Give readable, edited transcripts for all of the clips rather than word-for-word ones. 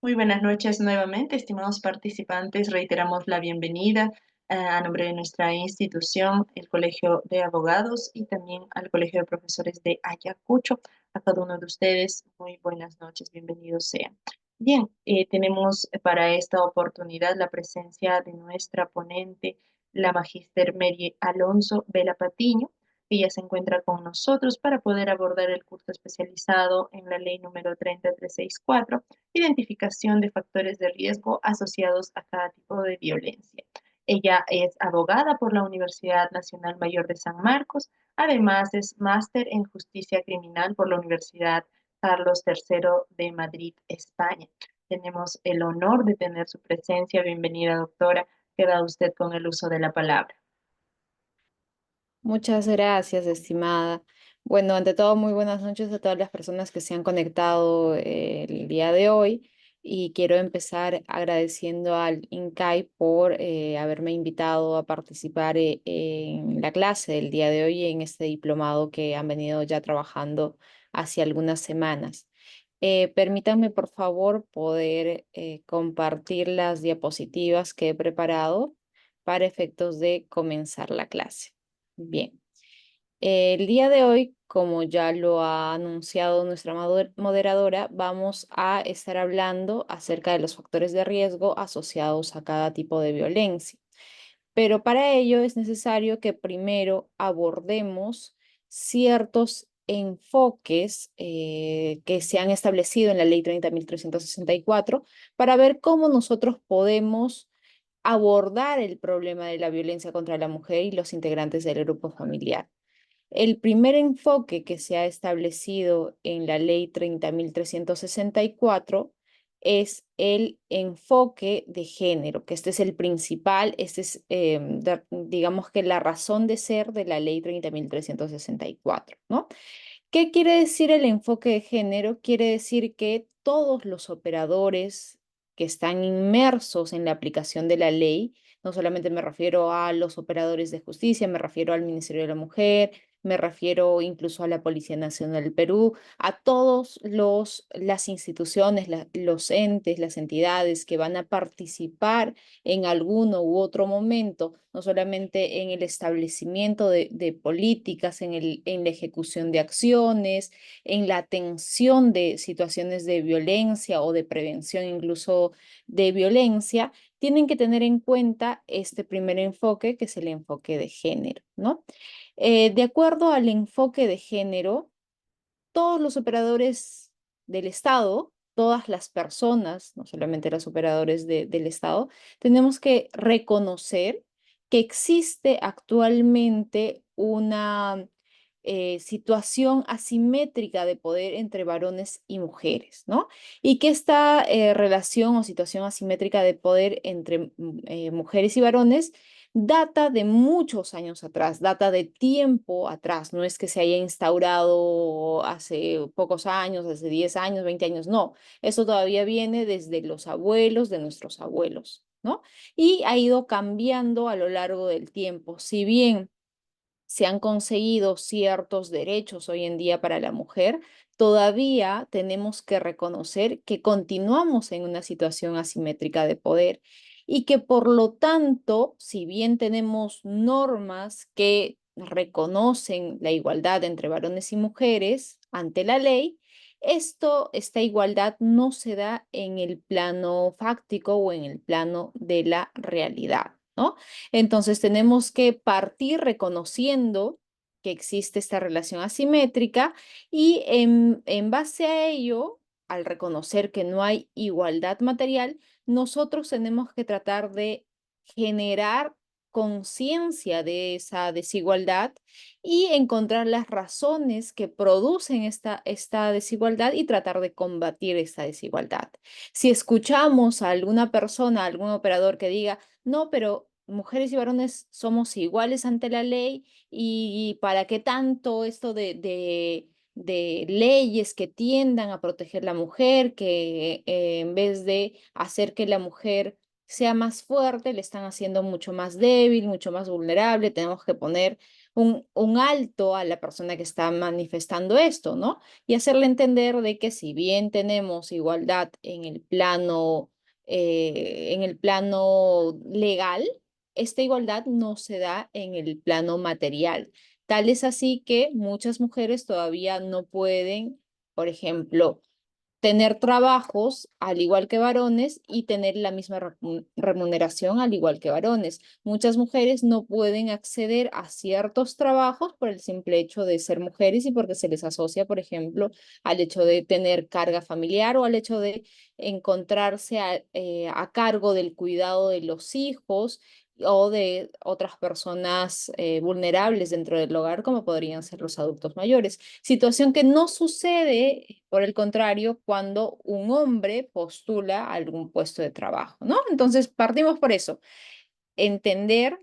Muy buenas noches nuevamente, estimados participantes. Reiteramos la bienvenida a nombre de nuestra institución, el Colegio de Abogados y también al Colegio de Profesores de Ayacucho. A cada uno de ustedes, muy buenas noches, bienvenidos sean. Bien, tenemos para esta oportunidad la presencia de nuestra ponente, la magíster Mary Alonso Vela Patiño. Ella se encuentra con nosotros para poder abordar el curso especializado en la ley número 30364, identificación de factores de riesgo asociados a cada tipo de violencia. Ella es abogada por la Universidad Nacional Mayor de San Marcos, además es máster en justicia criminal por la Universidad Carlos III de Madrid, España. Tenemos el honor de tener su presencia. Bienvenida, doctora. Queda usted con el uso de la palabra. Muchas gracias, estimada. Bueno, ante todo, muy buenas noches a todas las personas que se han conectado el día de hoy y quiero empezar agradeciendo al INCAI por haberme invitado a participar en la clase del día de hoy en este diplomado que han venido ya trabajando hace algunas semanas. Permítanme, por favor, poder compartir las diapositivas que he preparado para efectos de comenzar la clase. Bien, el día de hoy, como ya lo ha anunciado nuestra moderadora, vamos a estar hablando acerca de los factores de riesgo asociados a cada tipo de violencia. Pero para ello es necesario que primero abordemos ciertos enfoques que se han establecido en la Ley 30.364 para ver cómo nosotros podemos abordar el problema de la violencia contra la mujer y los integrantes del grupo familiar. El primer enfoque que se ha establecido en la Ley 30.364 es el enfoque de género, que este es el principal, este es, digamos que la razón de ser de la Ley 30.364, ¿no? ¿Qué quiere decir el enfoque de género? Quiere decir que todos los operadores que están inmersos en la aplicación de la ley, no solamente me refiero a los operadores de justicia, me refiero al Ministerio de la Mujer, me refiero incluso a la Policía Nacional del Perú, a todos las instituciones, los entes, las entidades que van a participar en alguno u otro momento, no solamente en el establecimiento de políticas, en la ejecución de acciones, en la atención de situaciones de violencia o de prevención incluso de violencia, tienen que tener en cuenta este primer enfoque, que es el enfoque de género, ¿no? De acuerdo al enfoque de género, todos los operadores del Estado, todas las personas, no solamente los operadores del Estado, tenemos que reconocer que existe actualmente una situación asimétrica de poder entre varones y mujeres, ¿no? Y que esta relación o situación asimétrica de poder entre mujeres y varones data de muchos años atrás, data de tiempo atrás, no es que se haya instaurado hace pocos años, hace 10 años, 20 años, no, eso todavía viene desde los abuelos de nuestros abuelos, ¿no? Y ha ido cambiando a lo largo del tiempo. Si bien se han conseguido ciertos derechos hoy en día para la mujer, todavía tenemos que reconocer que continuamos en una situación asimétrica de poder y que por lo tanto, si bien tenemos normas que reconocen la igualdad entre varones y mujeres ante la ley, esta igualdad no se da en el plano fáctico o en el plano de la realidad, ¿no? Entonces tenemos que partir reconociendo que existe esta relación asimétrica y en base a ello, al reconocer que no hay igualdad material, nosotros tenemos que tratar de generar conciencia de esa desigualdad y encontrar las razones que producen esta desigualdad y tratar de combatir esta desigualdad. Si escuchamos a alguna persona, a algún operador que diga, no, pero mujeres y varones somos iguales ante la ley y para qué tanto esto de leyes que tiendan a proteger la mujer, que en vez de hacer que la mujer sea más fuerte, le están haciendo mucho más débil, mucho más vulnerable. Tenemos que poner un alto a la persona que está manifestando esto, ¿no? Y hacerle entender de que si bien tenemos igualdad en el plano legal, esta igualdad no se da en el plano material. Tal es así que muchas mujeres todavía no pueden, por ejemplo, tener trabajos al igual que varones y tener la misma remuneración al igual que varones. Muchas mujeres no pueden acceder a ciertos trabajos por el simple hecho de ser mujeres y porque se les asocia, por ejemplo, al hecho de tener carga familiar o al hecho de encontrarse a cargo del cuidado de los hijos o de otras personas vulnerables dentro del hogar, como podrían ser los adultos mayores. Situación que no sucede, por el contrario, cuando un hombre postula a algún puesto de trabajo, ¿no? Entonces, partimos por eso, entender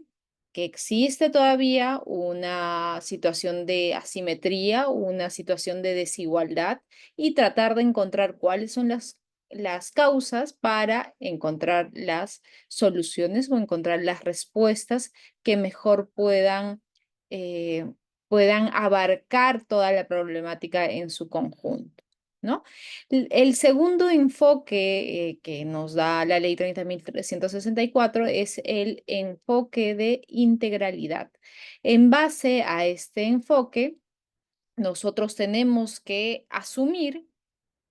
que existe todavía una situación de asimetría, una situación de desigualdad y tratar de encontrar cuáles son las causas para encontrar las soluciones o encontrar las respuestas que mejor eh, puedan abarcar toda la problemática en su conjunto, ¿no? El segundo enfoque que nos da la ley 30.364 es el enfoque de integralidad. En base a este enfoque, nosotros tenemos que asumir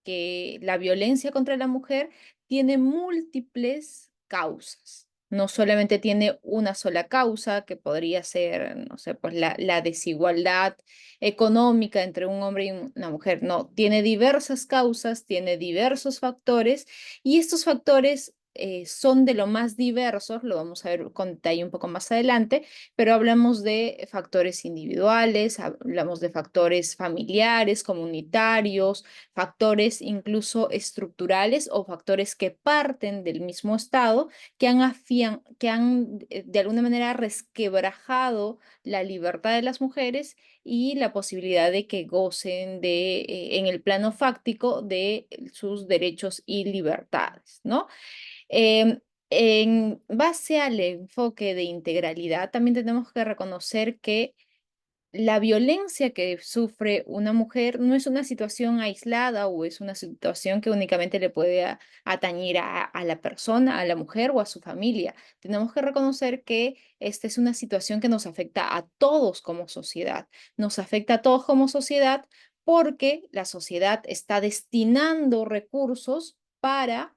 que la violencia contra la mujer tiene múltiples causas. No solamente tiene una sola causa, que podría ser, no sé, pues la desigualdad económica entre un hombre y una mujer. No, tiene diversas causas, tiene diversos factores y estos factores son de lo más diversos, lo vamos a ver con detalle un poco más adelante, pero hablamos de factores individuales, hablamos de factores familiares, comunitarios, factores incluso estructurales o factores que parten del mismo Estado, que han de alguna manera resquebrajado la libertad de las mujeres y la posibilidad de que gocen en el plano fáctico de sus derechos y libertades, ¿no? Em, en base al enfoque de integralidad, también tenemos que reconocer que la violencia que sufre una mujer no es una situación aislada o es una situación que únicamente le puede atañir a la persona, a la mujer o a su familia. Tenemos que reconocer que esta es una situación que nos afecta a todos como sociedad. Nos afecta a todos como sociedad porque la sociedad está destinando recursos para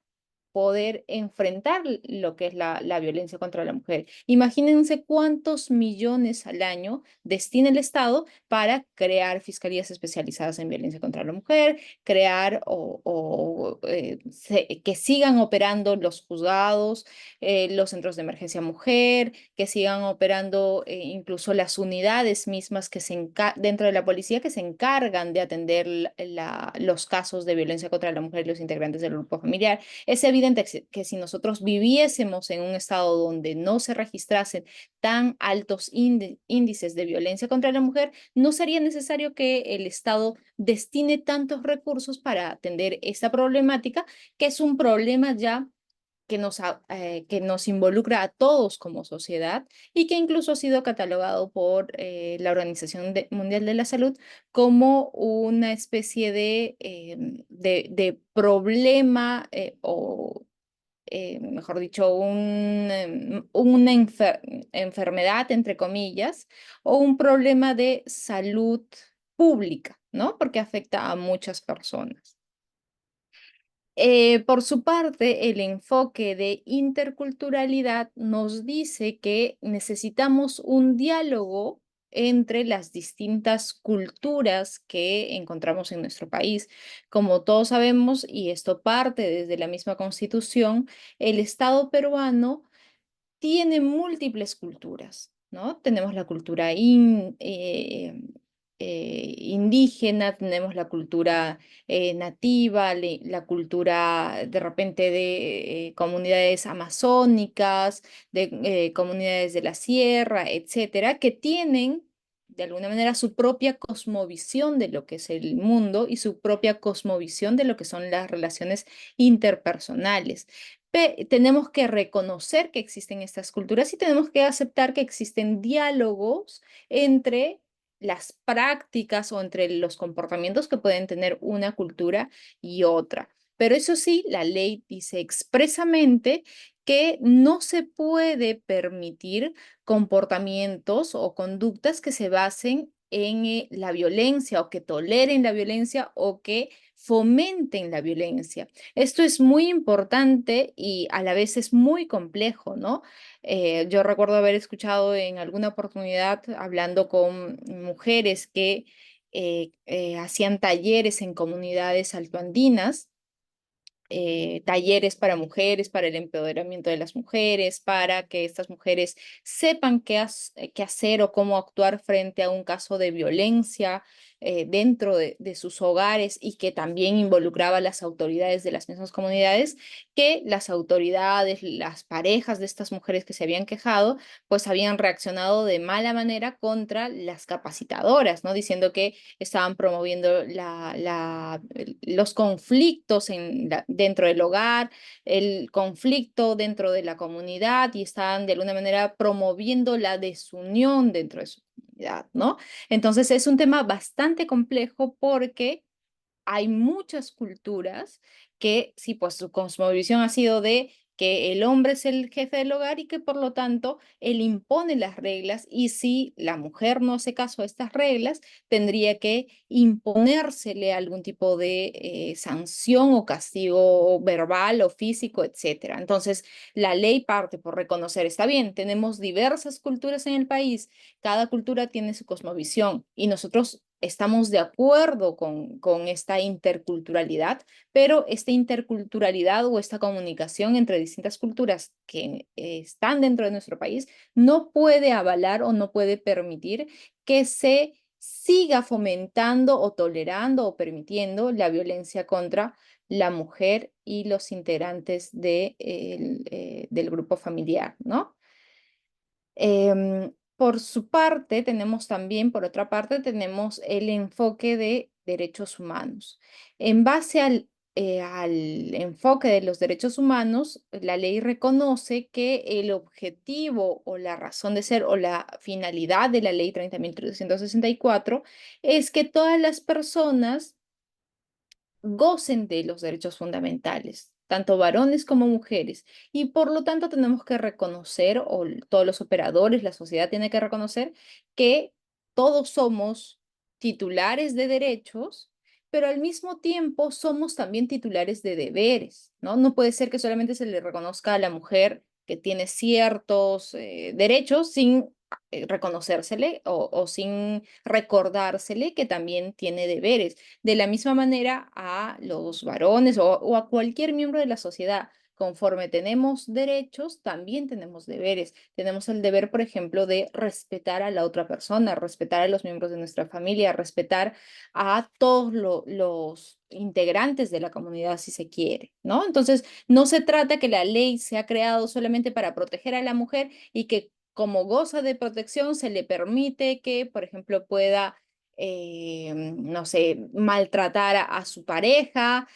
poder enfrentar lo que es la violencia contra la mujer. Imagínense cuántos millones al año destina el Estado para crear fiscalías especializadas en violencia contra la mujer, crear que sigan operando los juzgados, los centros de emergencia mujer, que sigan operando incluso las unidades mismas dentro de la policía que se encargan de atender los casos de violencia contra la mujer y los integrantes del grupo familiar. Es evidente que si nosotros viviésemos en un estado donde no se registrasen tan altos índices de violencia contra la mujer, no sería necesario que el Estado destine tantos recursos para atender esta problemática, que es un problema ya que nos involucra a todos como sociedad y que incluso ha sido catalogado por la Organización Mundial de la Salud como una especie de problema mejor dicho, una enfermedad, entre comillas, o un problema de salud pública, ¿no? Porque afecta a muchas personas. Por su parte, el enfoque de interculturalidad nos dice que necesitamos un diálogo entre las distintas culturas que encontramos en nuestro país. Como todos sabemos, y esto parte desde la misma Constitución, el Estado peruano tiene múltiples culturas, ¿no? Tenemos la cultura indígena, tenemos la cultura nativa, la cultura de repente de comunidades amazónicas, de comunidades de la sierra, etcétera, que tienen de alguna manera su propia cosmovisión de lo que es el mundo y su propia cosmovisión de lo que son las relaciones interpersonales. Tenemos que reconocer que existen estas culturas y tenemos que aceptar que existen diálogos entre las prácticas o entre los comportamientos que pueden tener una cultura y otra. Pero eso sí, la ley dice expresamente que no se puede permitir comportamientos o conductas que se basen en la violencia o que toleren la violencia o que fomenten la violencia. Esto es muy importante y a la vez es muy complejo, ¿no? Yo recuerdo haber escuchado en alguna oportunidad hablando con mujeres que hacían talleres en comunidades altoandinas, talleres para mujeres, para el empoderamiento de las mujeres, para que estas mujeres sepan qué hacer o cómo actuar frente a un caso de violencia dentro de sus hogares y que también involucraba a las autoridades de las mismas comunidades, que las autoridades, las parejas de estas mujeres que se habían quejado, pues habían reaccionado de mala manera contra las capacitadoras, ¿no? Diciendo que estaban promoviendo los conflictos dentro del hogar, el conflicto dentro de la comunidad y estaban de alguna manera promoviendo la desunión dentro de su comunidad, ¿no? Entonces es un tema bastante complejo porque hay muchas culturas que sí, pues su cosmovisión ha sido de que el hombre es el jefe del hogar y que por lo tanto él impone las reglas y si la mujer no hace caso a estas reglas, tendría que imponérsele algún tipo de sanción o castigo verbal o físico, etcétera. Entonces, la ley parte por reconocer, está bien, tenemos diversas culturas en el país, cada cultura tiene su cosmovisión y nosotros estamos de acuerdo con esta interculturalidad, pero esta interculturalidad o esta comunicación entre distintas culturas que están dentro de nuestro país no puede avalar o no puede permitir que se siga fomentando o tolerando o permitiendo la violencia contra la mujer y los integrantes del grupo familiar, ¿no? Por su parte, tenemos también, por otra parte, tenemos el enfoque de derechos humanos. En base al enfoque de los derechos humanos, la ley reconoce que el objetivo o la razón de ser o la finalidad de la ley 30.364 es que todas las personas gocen de los derechos fundamentales, tanto varones como mujeres. Y por lo tanto tenemos que reconocer, todos los operadores, la sociedad tiene que reconocer que todos somos titulares de derechos, pero al mismo tiempo somos también titulares de deberes, ¿no? No puede ser que solamente se le reconozca a la mujer que tiene ciertos derechos sin reconocérsele o sin recordársele que también tiene deberes. De la misma manera a los varones o a cualquier miembro de la sociedad. Conforme tenemos derechos, también tenemos deberes. Tenemos el deber, por ejemplo, de respetar a la otra persona, respetar a los miembros de nuestra familia, respetar a todos los integrantes de la comunidad, si se quiere, ¿no? Entonces, no se trata que la ley sea creado solamente para proteger a la mujer y que como goza de protección se le permite que, por ejemplo, pueda no sé, maltratar a su pareja,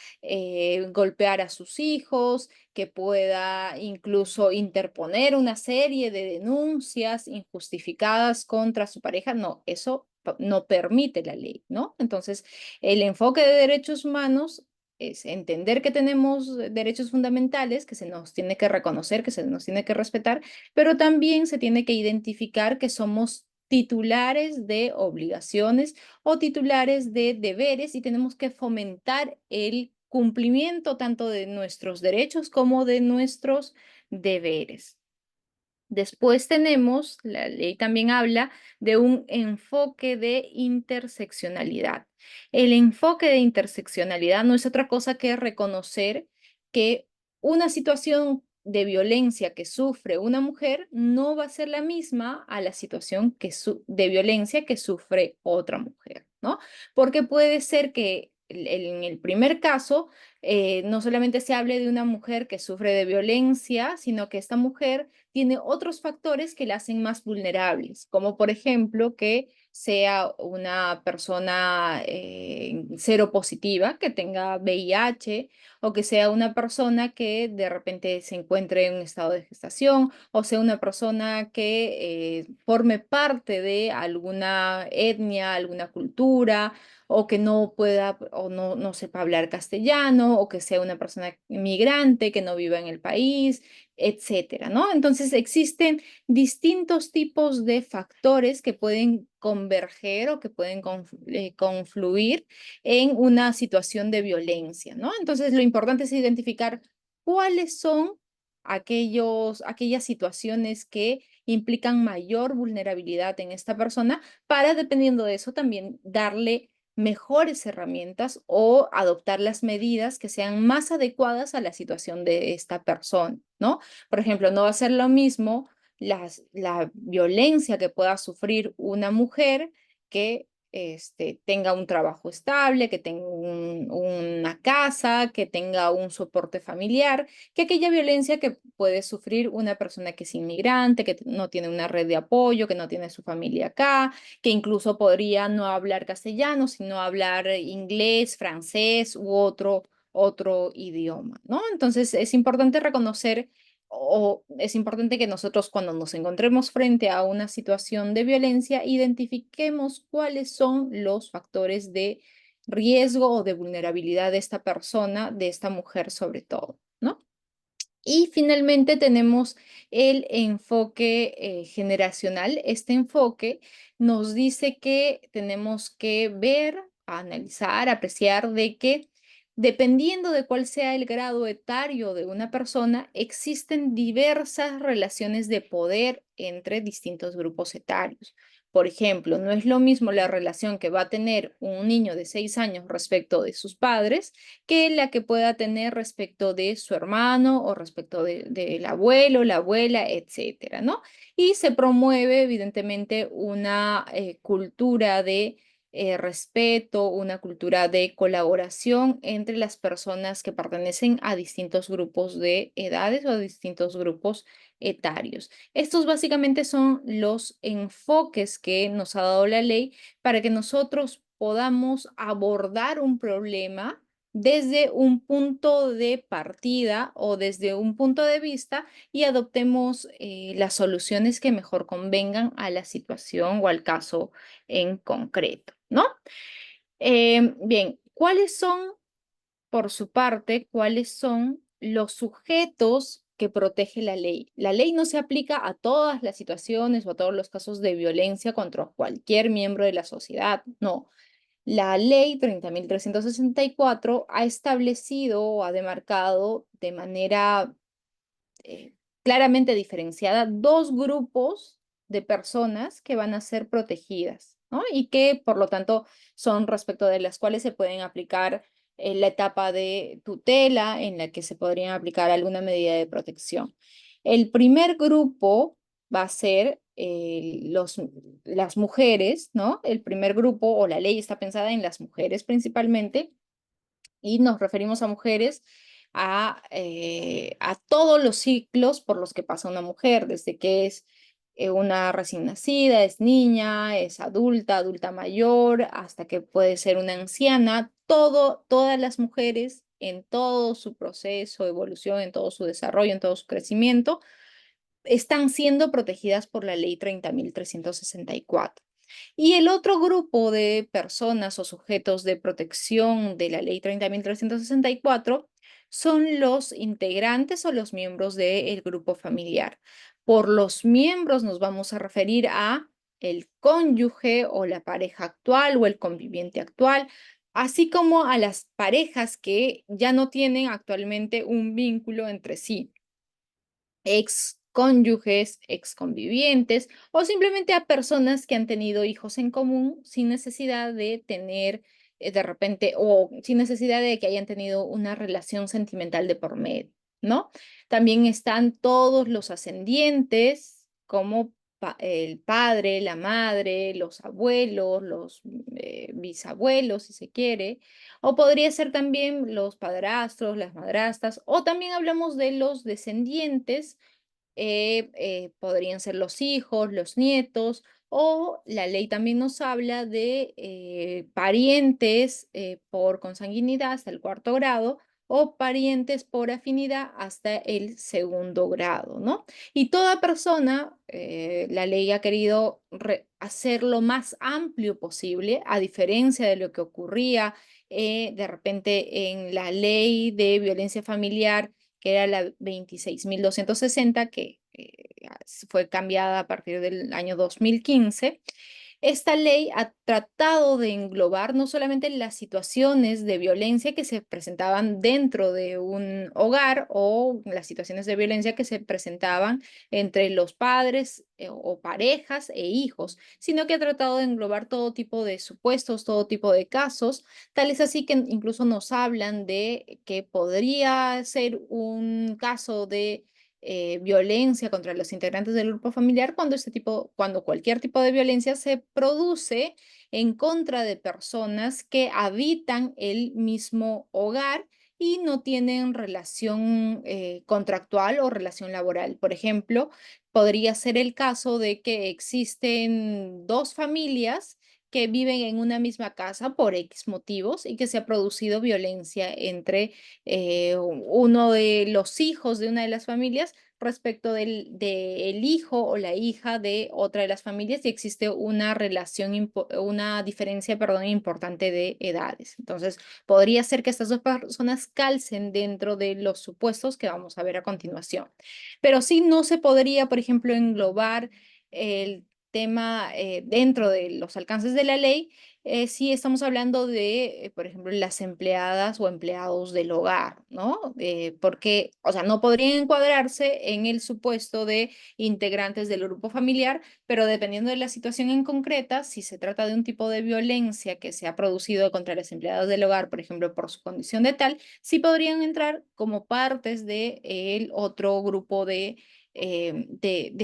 golpear a sus hijos, que pueda incluso interponer una serie de denuncias injustificadas contra su pareja. No, eso no permite la ley, ¿no? Entonces, el enfoque de derechos humanos es entender que tenemos derechos fundamentales, que se nos tiene que reconocer, que se nos tiene que respetar, pero también se tiene que identificar que somos titulares de obligaciones o titulares de deberes y tenemos que fomentar el cumplimiento tanto de nuestros derechos como de nuestros deberes. Después tenemos, la ley también habla de un enfoque de interseccionalidad. El enfoque de interseccionalidad no es otra cosa que reconocer que una situación de violencia que sufre una mujer no va a ser la misma a la situación de violencia que sufre otra mujer, ¿no? Porque puede ser que en el primer caso no solamente se hable de una mujer que sufre de violencia, sino que esta mujer tiene otros factores que la hacen más vulnerables, como por ejemplo que sea una persona seropositiva que tenga VIH, o que sea una persona que de repente se encuentre en un estado de gestación, o sea una persona que forme parte de alguna etnia, alguna cultura, o que no pueda o no sepa hablar castellano, o que sea una persona inmigrante que no viva en el país, etcétera, ¿no? Entonces existen distintos tipos de factores que pueden converger o que pueden confluir en una situación de violencia, ¿no? Entonces lo importante es identificar cuáles son aquellas situaciones que implican mayor vulnerabilidad en esta persona, para, dependiendo de eso, también darle mejores herramientas o adoptar las medidas que sean más adecuadas a la situación de esta persona, ¿no? Por ejemplo, no va a ser lo mismo la violencia que pueda sufrir una mujer que tenga un trabajo estable, que tenga una casa, que tenga un soporte familiar, que aquella violencia que puede sufrir una persona que es inmigrante, que no tiene una red de apoyo, que no tiene su familia acá, que incluso podría no hablar castellano, sino hablar inglés, francés u otro idioma, ¿no? Entonces es importante reconocer, o es importante que nosotros, cuando nos encontremos frente a una situación de violencia, identifiquemos cuáles son los factores de riesgo o de vulnerabilidad de esta persona, de esta mujer sobre todo, ¿no? Y finalmente tenemos el enfoque generacional. Este enfoque nos dice que tenemos que ver, analizar, apreciar de que, dependiendo de cuál sea el grado etario de una persona, existen diversas relaciones de poder entre distintos grupos etarios. Por ejemplo, no es lo mismo la relación que va a tener un niño de 6 años respecto de sus padres, que la que pueda tener respecto de su hermano, o respecto del abuelo, la abuela, etcétera, ¿no? Y se promueve evidentemente una cultura de respeto, una cultura de colaboración entre las personas que pertenecen a distintos grupos de edades o a distintos grupos etarios. Estos básicamente son los enfoques que nos ha dado la ley para que nosotros podamos abordar un problema desde un punto de partida o desde un punto de vista, y adoptemos las soluciones que mejor convengan a la situación o al caso en concreto, ¿no? Bien, ¿cuáles son, por su parte, cuáles son los sujetos que protege la ley? La ley no se aplica a todas las situaciones o a todos los casos de violencia contra cualquier miembro de la sociedad, no. La ley 30.364 ha establecido o ha demarcado de manera eh, claramente diferenciada dos grupos de personas que van a ser protegidas, ¿no? Y que, por lo tanto, son respecto de las cuales se pueden aplicar la etapa de tutela, en la que se podrían aplicar alguna medida de protección. El primer grupo va a ser las mujeres, ¿no? El primer grupo, o la ley está pensada en las mujeres principalmente, y nos referimos a mujeres a todos los ciclos por los que pasa una mujer, desde que es una recién nacida, es niña, es adulta, adulta mayor, hasta que puede ser una anciana. Todas las mujeres, en todo su proceso, evolución, en todo su desarrollo, en todo su crecimiento, están siendo protegidas por la ley 30.364. Y el otro grupo de personas o sujetos de protección de la ley 30.364 son los integrantes o los miembros del grupo familiar. Por los miembros nos vamos a referir a el cónyuge o la pareja actual o el conviviente actual, así como a las parejas que ya no tienen actualmente un vínculo entre sí, ex cónyuges, ex convivientes, o simplemente a personas que han tenido hijos en común sin necesidad de tener de repente, o sin necesidad de que hayan tenido una relación sentimental de por medio, ¿no? También están todos los ascendientes, como el padre, la madre, los abuelos, los bisabuelos, si se quiere, o podría ser también los padrastros, las madrastas, o también hablamos de los descendientes, podrían ser los hijos, los nietos, O la ley también nos habla de parientes por consanguinidad hasta el cuarto grado o parientes por afinidad hasta el segundo grado, ¿no? Y toda persona, la ley ha querido hacer lo más amplio posible, a diferencia de lo que ocurría de repente en la ley de violencia familiar, que era la 26.260, que fue cambiada a partir del año 2015. Esta ley ha tratado de englobar no solamente las situaciones de violencia que se presentaban dentro de un hogar o las situaciones de violencia que se presentaban entre los padres o parejas e hijos, sino que ha tratado de englobar todo tipo de supuestos, todo tipo de casos, tal es así que incluso nos hablan de que podría ser un caso de violencia contra los integrantes del grupo familiar cuando cualquier tipo de violencia se produce en contra de personas que habitan el mismo hogar y no tienen relación contractual o relación laboral. Por ejemplo, podría ser el caso de que existen dos familias que viven en una misma casa por X motivos y que se ha producido violencia entre uno de los hijos de una de las familias respecto del hijo o la hija de otra de las familias y existe una una diferencia, perdón, importante de edades. Entonces, podría ser que estas dos personas calcen dentro de los supuestos que vamos a ver a continuación. Pero sí no se podría, por ejemplo, englobar el tema dentro de los alcances de la ley si estamos hablando de, por ejemplo, las empleadas o empleados del hogar, ¿no? Porque, o sea, no podrían encuadrarse en el supuesto de integrantes del grupo familiar, pero dependiendo de la situación en concreta, si se trata de un tipo de violencia que se ha producido contra las empleadas del hogar, por ejemplo, por su condición de tal, sí podrían entrar como partes de el otro grupo de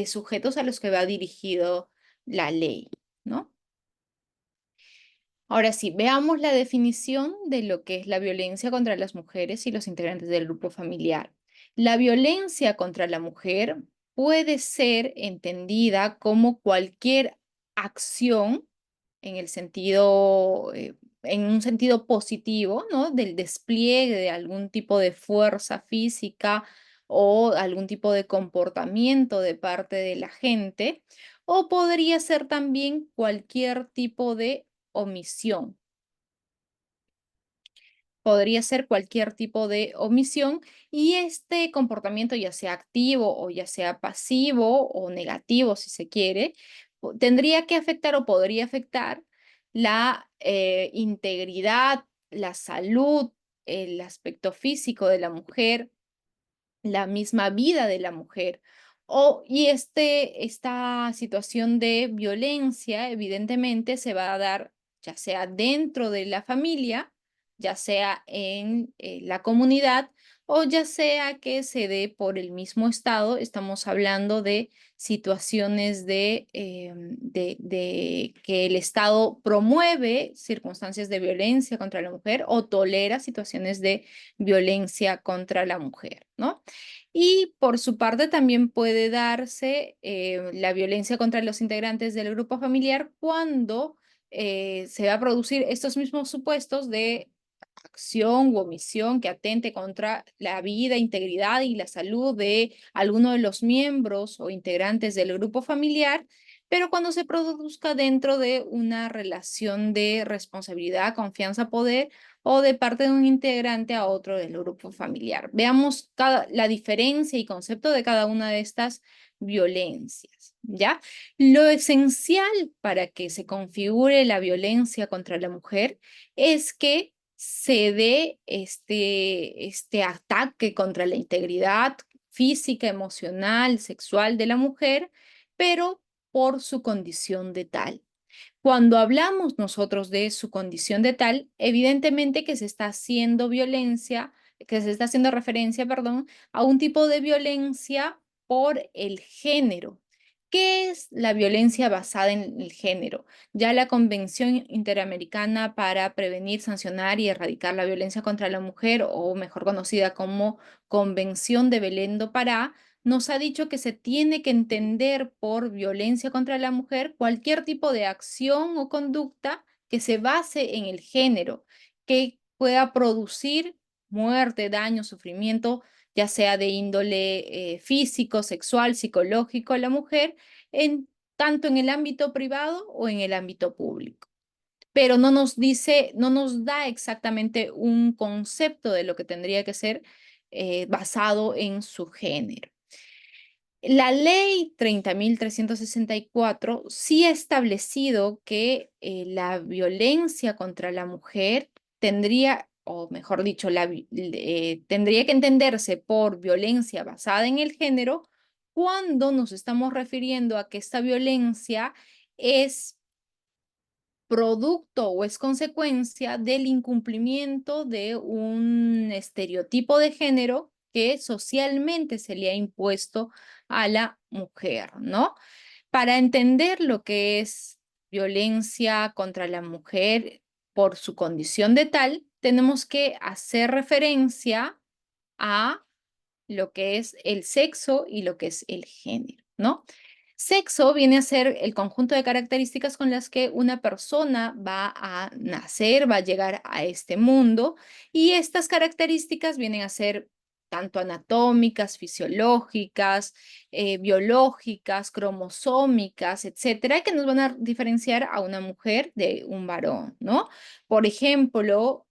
sujetos a los que va dirigido la ley, ¿no? Ahora sí, veamos la definición de lo que es la violencia contra las mujeres y los integrantes del grupo familiar. La violencia contra la mujer puede ser entendida como cualquier acción en el sentido, en un sentido positivo, ¿no? Del despliegue de algún tipo de fuerza física o algún tipo de comportamiento de parte de la gente, o podría ser también cualquier tipo de omisión. Podría ser cualquier tipo de omisión y este comportamiento, ya sea activo o ya sea pasivo o negativo, si se quiere, tendría que afectar o podría afectar la integridad, la salud, el aspecto físico de la mujer, la misma vida de la mujer. Y esta situación de violencia evidentemente se va a dar ya sea dentro de la familia, ya sea en la comunidad o ya sea que se dé por el mismo estado. Estamos hablando de situaciones de que el Estado promueve circunstancias de violencia contra la mujer o tolera situaciones de violencia contra la mujer, ¿no? Y por su parte también puede darse la violencia contra los integrantes del grupo familiar cuando se va a producir estos mismos supuestos de acción u omisión que atente contra la vida, integridad y la salud de alguno de los miembros o integrantes del grupo familiar, pero cuando se produzca dentro de una relación de responsabilidad, confianza, poder o de parte de un integrante a otro del grupo familiar. Veamos la diferencia y concepto de cada una de estas violencias, ¿ya? Lo esencial para que se configure la violencia contra la mujer es que se dé este ataque contra la integridad física, emocional, sexual de la mujer, pero por su condición de tal. Cuando hablamos nosotros de su condición de tal, evidentemente que se está haciendo violencia, que se está haciendo referencia, perdón, a un tipo de violencia por el género. ¿Qué es la violencia basada en el género? Ya la Convención Interamericana para Prevenir, Sancionar y Erradicar la Violencia contra la Mujer, o mejor conocida como Convención de Belén do Pará, nos ha dicho que se tiene que entender por violencia contra la mujer cualquier tipo de acción o conducta que se base en el género, que pueda producir muerte, daño, sufrimiento, ya sea de índole físico, sexual, psicológico a la mujer, tanto en el ámbito privado o en el ámbito público. Pero no nos dice, no nos da exactamente un concepto de lo que tendría que ser basado en su género. La ley 30.364 sí ha establecido que la violencia contra la mujer tendría, o mejor dicho, tendría que entenderse por violencia basada en el género cuando nos estamos refiriendo a que esta violencia es producto o es consecuencia del incumplimiento de un estereotipo de género que socialmente se le ha impuesto a la mujer, ¿no? Para entender lo que es violencia contra la mujer por su condición de tal, tenemos que hacer referencia a lo que es el sexo y lo que es el género, ¿no? Sexo viene a ser el conjunto de características con las que una persona va a nacer, va a llegar a este mundo, y estas características vienen a ser tanto anatómicas, fisiológicas, biológicas, cromosómicas, etcétera, que nos van a diferenciar a una mujer de un varón, ¿no? Por ejemplo,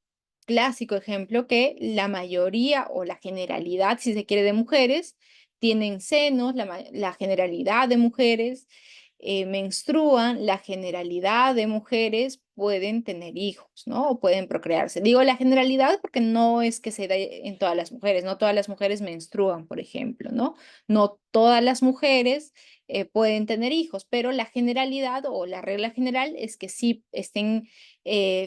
clásico ejemplo, que la mayoría o la generalidad, si se quiere, de mujeres tienen senos, la generalidad de mujeres menstruan, la generalidad de mujeres pueden tener hijos, ¿no? O pueden procrearse. Digo la generalidad porque no es que se dé en todas las mujeres, no todas las mujeres menstruan, por ejemplo, ¿no? No todas las mujeres pueden tener hijos, pero la generalidad o la regla general es que sí estén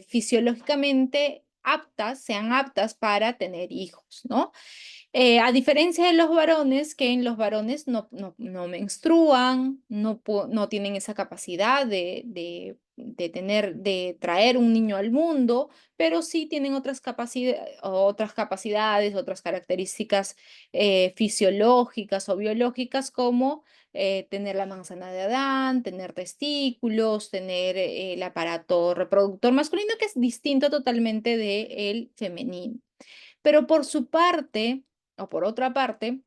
fisiológicamente aptas, sean aptas para tener hijos, ¿no? A diferencia de los varones, que en los varones no menstruan, no tienen esa capacidad de traer un niño al mundo, pero sí tienen otras capacidades, otras características fisiológicas o biológicas, como tener la manzana de Adán, tener testículos, tener el aparato reproductor masculino, que es distinto totalmente del femenino. Pero por su parte, o por otra parte,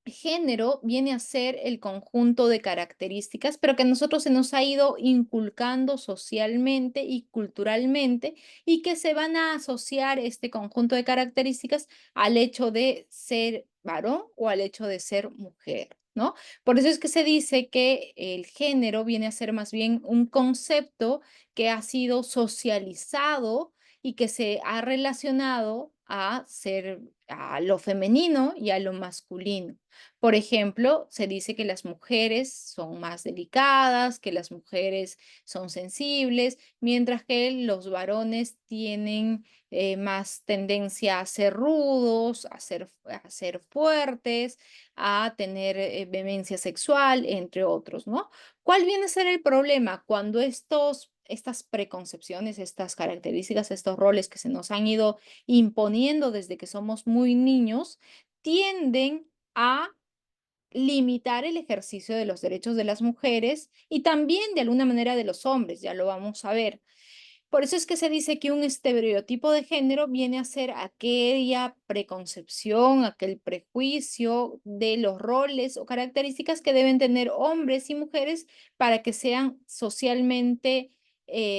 género viene a ser el conjunto de características, pero que a nosotros se nos ha ido inculcando socialmente y culturalmente, y que se van a asociar este conjunto de características al hecho de ser varón o al hecho de ser mujer, ¿no? Por eso es que se dice que el género viene a ser más bien un concepto que ha sido socializado y que se ha relacionado a ser a lo femenino y a lo masculino. Por ejemplo, se dice que las mujeres son más delicadas, que las mujeres son sensibles, mientras que los varones tienen más tendencia a ser rudos, a ser fuertes, a tener vehemencia sexual, entre otros, ¿no? ¿Cuál viene a ser el problema cuando estas preconcepciones, estas características, estos roles que se nos han ido imponiendo desde que somos muy niños, tienden a limitar el ejercicio de los derechos de las mujeres y también de alguna manera de los hombres? Ya lo vamos a ver. Por eso es que se dice que un estereotipo de género viene a ser aquella preconcepción, aquel prejuicio de los roles o características que deben tener hombres y mujeres para que sean socialmente,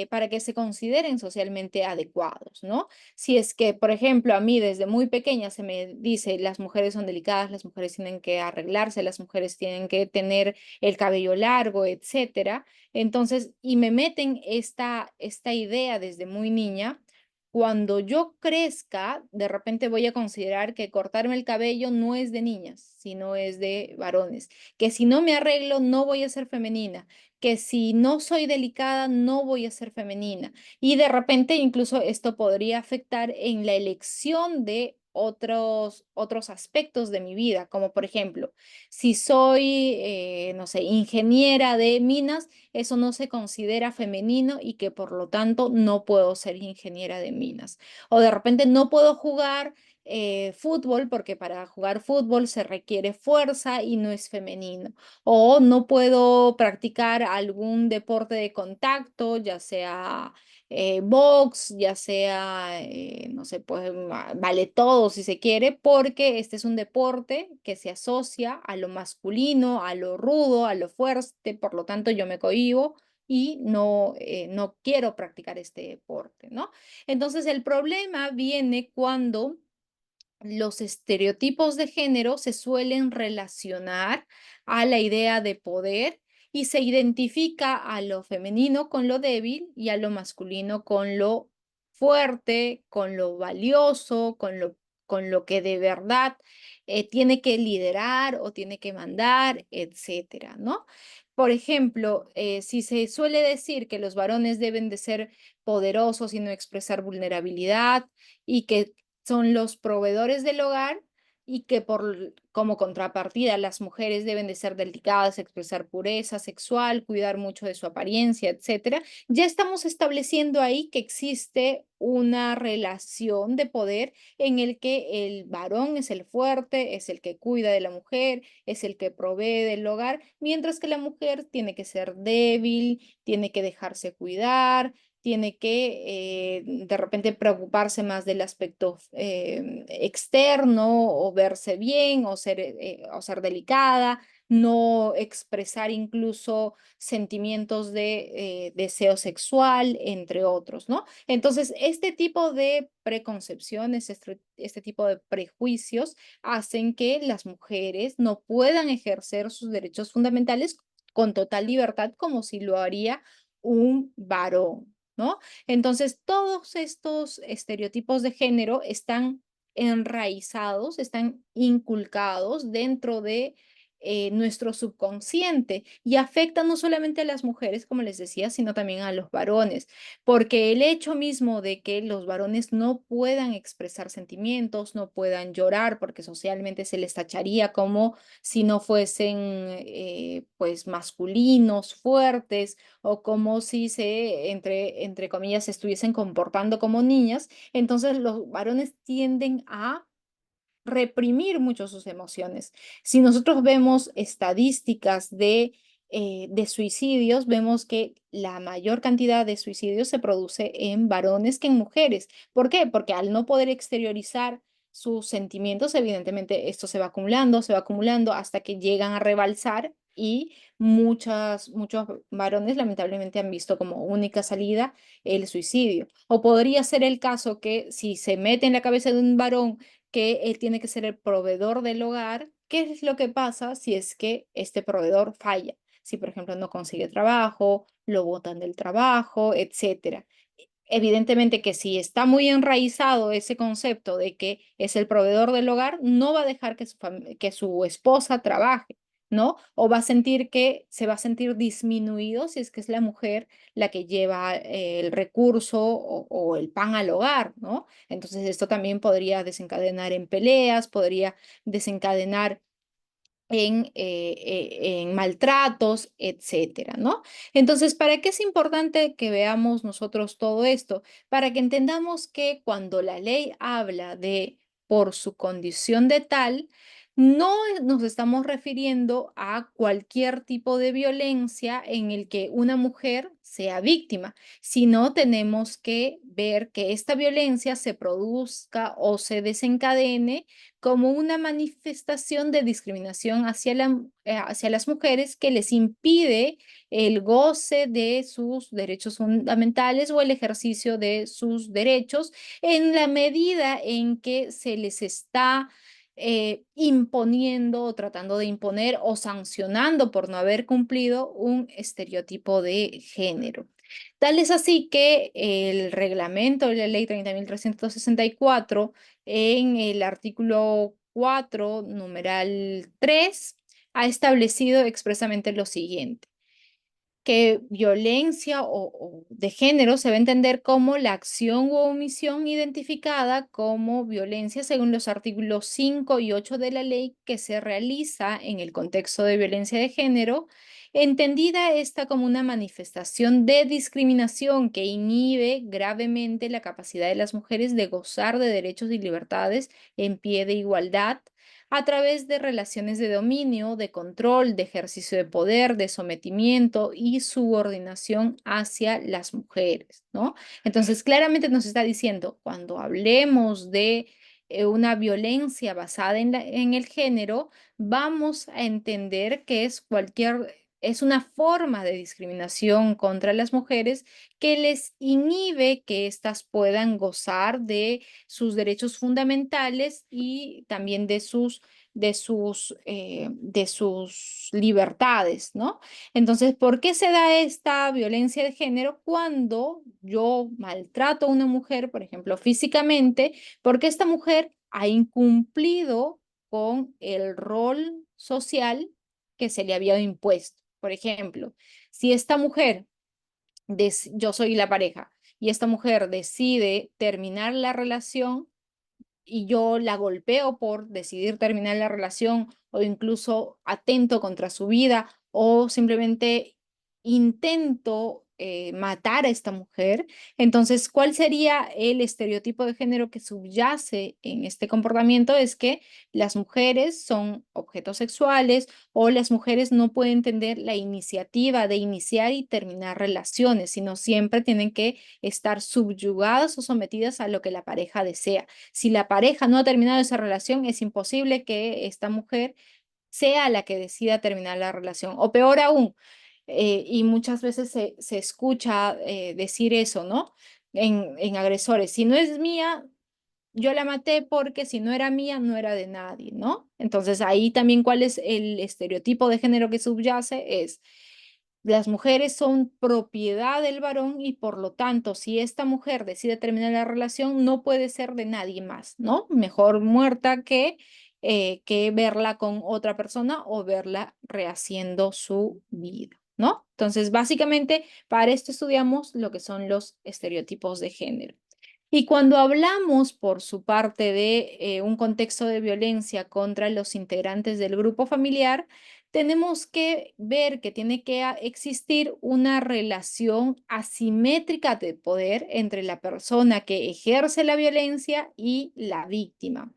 para que se consideren socialmente adecuados, ¿no? Si es que, por ejemplo, a mí desde muy pequeña se me dice las mujeres son delicadas, las mujeres tienen que arreglarse, las mujeres tienen que tener el cabello largo, etcétera, entonces, y me meten esta idea desde muy niña, cuando yo crezca, de repente voy a considerar que cortarme el cabello no es de niñas, sino es de varones, que si no me arreglo no voy a ser femenina, que si no soy delicada no voy a ser femenina. Y de repente incluso esto podría afectar en la elección de otros aspectos de mi vida, como por ejemplo, si soy, no sé, ingeniera de minas, eso no se considera femenino y que por lo tanto no puedo ser ingeniera de minas. O de repente no puedo jugar fútbol porque para jugar fútbol se requiere fuerza y no es femenino. O no puedo practicar algún deporte de contacto, ya sea box, ya sea, no sé, pues vale todo si se quiere, porque este es un deporte que se asocia a lo masculino, a lo rudo, a lo fuerte, por lo tanto yo me cohíbo y no quiero practicar este deporte, ¿no? Entonces el problema viene cuando los estereotipos de género se suelen relacionar a la idea de poder y se identifica a lo femenino con lo débil y a lo masculino con lo fuerte, con lo valioso, con lo que de verdad tiene que liderar o tiene que mandar, etcétera, ¿no? Por ejemplo, si se suele decir que los varones deben de ser poderosos y no expresar vulnerabilidad y que son los proveedores del hogar y que como contrapartida las mujeres deben de ser delicadas, expresar pureza sexual, cuidar mucho de su apariencia, etcétera. Ya estamos estableciendo ahí que existe una relación de poder en el que el varón es el fuerte, es el que cuida de la mujer, es el que provee del hogar, mientras que la mujer tiene que ser débil, tiene que dejarse cuidar, tiene que de repente preocuparse más del aspecto externo o verse bien o ser delicada, no expresar incluso sentimientos de deseo sexual, entre otros, ¿no? Entonces, este tipo de preconcepciones, este tipo de prejuicios hacen que las mujeres no puedan ejercer sus derechos fundamentales con total libertad como si lo haría un varón, ¿no? Entonces, todos estos estereotipos de género están enraizados, están inculcados dentro de nuestro subconsciente y afectan no solamente a las mujeres, como les decía, sino también a los varones, porque el hecho mismo de que los varones no puedan expresar sentimientos, no puedan llorar, porque socialmente se les tacharía como si no fuesen pues masculinos, fuertes, o como si entre comillas, se estuviesen comportando como niñas, entonces los varones tienden a reprimir mucho sus emociones. Si nosotros vemos estadísticas de suicidios, vemos que la mayor cantidad de suicidios se produce en varones que en mujeres. ¿Por qué? Porque al no poder exteriorizar sus sentimientos, evidentemente esto se va acumulando hasta que llegan a rebalsar y muchos varones lamentablemente han visto como única salida el suicidio. O podría ser el caso que si se mete en la cabeza de un varón que él tiene que ser el proveedor del hogar. ¿Qué es lo que pasa si es que este proveedor falla? Si, por ejemplo, no consigue trabajo, lo botan del trabajo, etcétera. Evidentemente que si está muy enraizado ese concepto de que es el proveedor del hogar, no va a dejar que que su esposa trabaje, ¿no? O va a sentir que se va a sentir disminuido si es que es la mujer la que lleva el recurso o el pan al hogar, ¿no? Entonces esto también podría desencadenar en peleas, podría desencadenar en maltratos, etcétera, ¿no? Entonces, ¿para qué es importante que veamos nosotros todo esto? Para que entendamos que cuando la ley habla de por su condición de tal, no nos estamos refiriendo a cualquier tipo de violencia en el que una mujer sea víctima, sino tenemos que ver que esta violencia se produzca o se desencadene como una manifestación de discriminación hacia las mujeres que les impide el goce de sus derechos fundamentales o el ejercicio de sus derechos en la medida en que se les está imponiendo o tratando de imponer o sancionando por no haber cumplido un estereotipo de género. Tal es así que el reglamento de la ley 30.364 en el artículo 4, numeral 3, ha establecido expresamente lo siguiente. que violencia o de género se va a entender como la acción u omisión identificada como violencia según los artículos 5 y 8 de la ley que se realiza en el contexto de violencia de género, entendida esta como una manifestación de discriminación que inhibe gravemente la capacidad de las mujeres de gozar de derechos y libertades en pie de igualdad a través de relaciones de dominio, de control, de ejercicio de poder, de sometimiento y subordinación hacia las mujeres, ¿no? Entonces, claramente nos está diciendo, cuando hablemos de una violencia basada en el género, vamos a entender que es una forma de discriminación contra las mujeres que les inhibe que éstas puedan gozar de sus derechos fundamentales y también de sus libertades, ¿no? Entonces, ¿por qué se da esta violencia de género cuando yo maltrato a una mujer, por ejemplo, físicamente, porque esta mujer ha incumplido con el rol social que se le había impuesto? Por ejemplo, si esta mujer, yo soy la pareja, y esta mujer decide terminar la relación, y yo la golpeo por decidir terminar la relación o incluso atento contra su vida o simplemente intento matar a esta mujer, entonces, ¿cuál sería el estereotipo de género que subyace en este comportamiento? Es que las mujeres son objetos sexuales o las mujeres no pueden tener la iniciativa de iniciar y terminar relaciones, sino siempre tienen que estar subyugadas o sometidas a lo que la pareja desea. Si la pareja no ha terminado esa relación, es imposible que esta mujer sea la que decida terminar la relación. O peor aún, y muchas veces se escucha decir eso, ¿no? En agresores, si no es mía, yo la maté porque si no era mía, no era de nadie, ¿no? Entonces ahí también cuál es el estereotipo de género que subyace es las mujeres son propiedad del varón y por lo tanto, si esta mujer decide terminar la relación, no puede ser de nadie más, ¿no? Mejor muerta que verla con otra persona o verla rehaciendo su vida, ¿no? Entonces, básicamente, para esto estudiamos lo que son los estereotipos de género. Y cuando hablamos, por su parte, de un contexto de violencia contra los integrantes del grupo familiar, tenemos que ver que tiene que existir una relación asimétrica de poder entre la persona que ejerce la violencia y la víctima.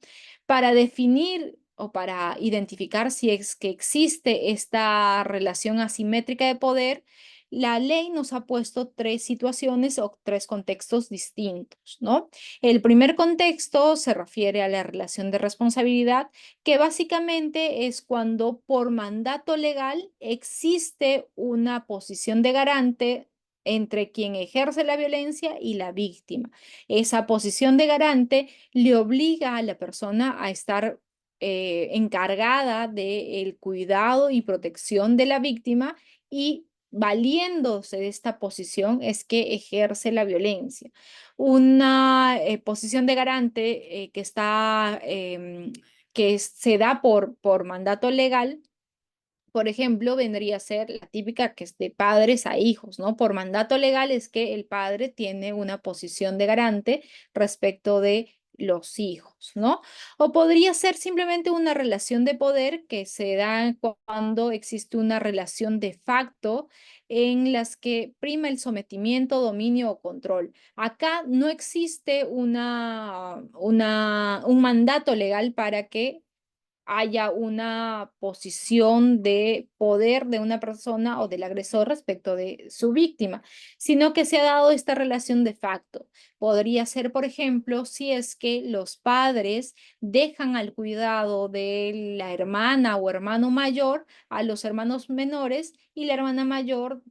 Para definir o para identificar si es que existe esta relación asimétrica de poder, la ley nos ha puesto tres situaciones o tres contextos distintos, ¿no? El primer contexto se refiere a la relación de responsabilidad, que básicamente es cuando por mandato legal existe una posición de garante entre quien ejerce la violencia y la víctima. Esa posición de garante le obliga a la persona a estar encargada del cuidado y protección de la víctima y valiéndose de esta posición es que ejerce la violencia. Una posición de garante que se da por mandato legal, por ejemplo, vendría a ser la típica que es de padres a hijos, ¿no? Por mandato legal es que el padre tiene una posición de garante respecto de los hijos, ¿no? O podría ser simplemente una relación de poder que se da cuando existe una relación de facto en las que prima el sometimiento, dominio o control. Acá no existe un mandato legal para que haya una posición de poder de una persona o del agresor respecto de su víctima, sino que se ha dado esta relación de facto. Podría ser, por ejemplo, si es que los padres dejan al cuidado de la hermana o hermano mayor a los hermanos menores y la hermana mayor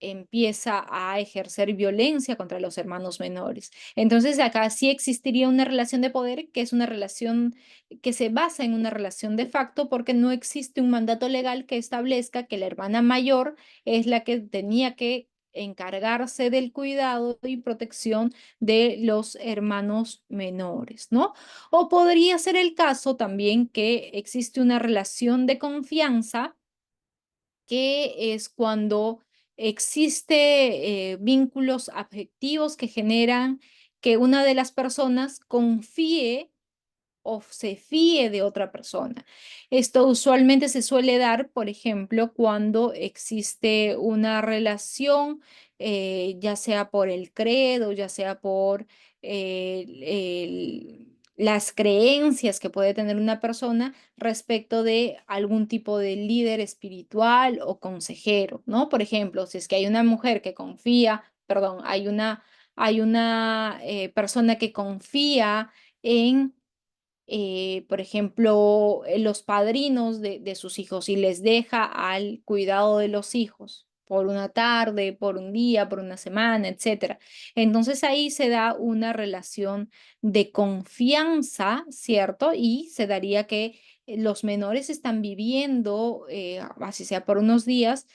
empieza a ejercer violencia contra los hermanos menores. Entonces, acá sí existiría una relación de poder que es una relación que se basa en una relación de facto porque no existe un mandato legal que establezca que la hermana mayor es la que tenía que encargarse del cuidado y protección de los hermanos menores, ¿no? O podría ser el caso también que existe una relación de confianza que es cuando existe vínculos afectivos que generan que una de las personas confíe o se fíe de otra persona. Esto usualmente se suele dar, por ejemplo, cuando existe una relación, ya sea por el credo, ya sea por las creencias que puede tener una persona respecto de algún tipo de líder espiritual o consejero, ¿no? Por ejemplo, si es que hay una mujer que confía, perdón, hay una persona que confía en por ejemplo, los padrinos de sus hijos y les deja al cuidado de los hijos por una tarde, por un día, por una semana, etcétera. Entonces ahí se da una relación de confianza, ¿cierto? Y se daría que los menores están viviendo, así sea por unos días,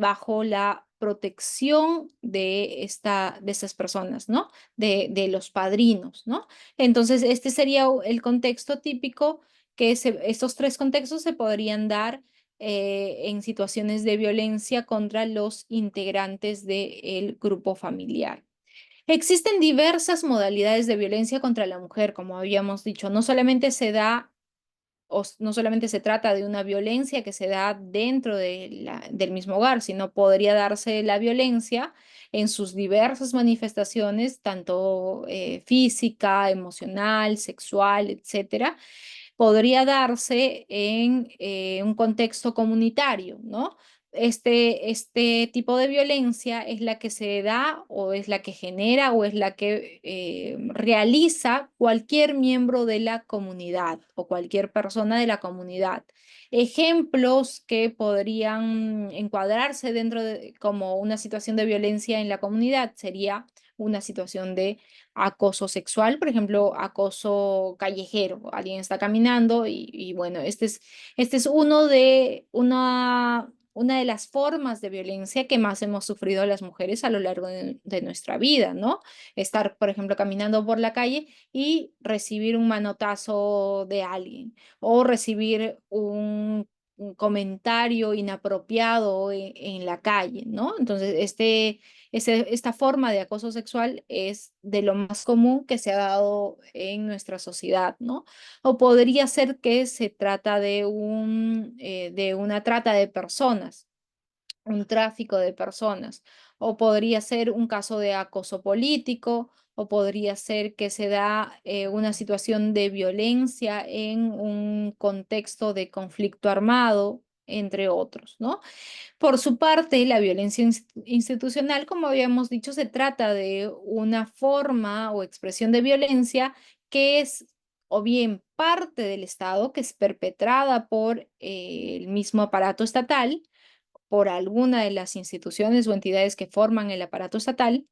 bajo la protección de estas personas, ¿no? De los padrinos, ¿no? Entonces, este sería el contexto típico estos tres contextos se podrían dar en situaciones de violencia contra los integrantes del grupo familiar. Existen diversas modalidades de violencia contra la mujer, como habíamos dicho. No solamente se da no solamente se trata de una violencia que se da dentro del mismo hogar, sino podría darse la violencia en sus diversas manifestaciones, tanto física, emocional, sexual, etcétera, podría darse en un contexto comunitario, ¿no? Este tipo de violencia es la que se da o es la que genera o es la que realiza cualquier miembro de la comunidad o cualquier persona de la comunidad. Ejemplos que podrían encuadrarse como una situación de violencia en la comunidad sería una situación de acoso sexual, por ejemplo, acoso callejero. Alguien está caminando y bueno, este es una de las formas de violencia que más hemos sufrido las mujeres a lo largo de nuestra vida, ¿no? Estar, por ejemplo, caminando por la calle y recibir un manotazo de alguien o recibir un comentario inapropiado en la calle, ¿no? Entonces, esta forma de acoso sexual es de lo más común que se ha dado en nuestra sociedad, ¿no? O podría ser que se trata de una trata de personas, un tráfico de personas, o podría ser un caso de acoso político, o podría ser que se da una situación de violencia en un contexto de conflicto armado, entre otros, ¿no? Por su parte, la violencia institucional, como habíamos dicho, se trata de una forma o expresión de violencia que es o bien parte del Estado, que es perpetrada por el mismo aparato estatal, por alguna de las instituciones o entidades que forman el aparato estatal,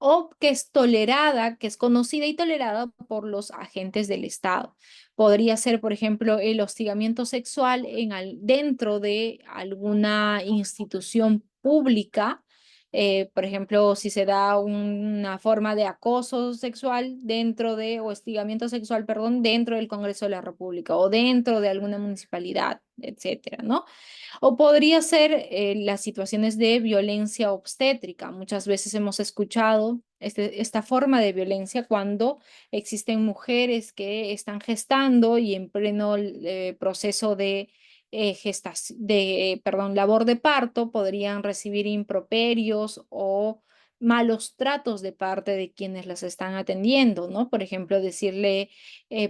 o que es tolerada, que es conocida y tolerada por los agentes del Estado. Podría ser, por ejemplo, el hostigamiento sexual dentro de alguna institución pública. Por ejemplo, si se da una forma de acoso sexual o hostigamiento sexual, perdón, dentro del Congreso de la República o dentro de alguna municipalidad, etcétera, ¿no? O podría ser las situaciones de violencia obstétrica. Muchas veces hemos escuchado esta forma de violencia cuando existen mujeres que están gestando y en pleno proceso perdón, labor de parto podrían recibir improperios o malos tratos de parte de quienes las están atendiendo, ¿no? Por ejemplo, decirle,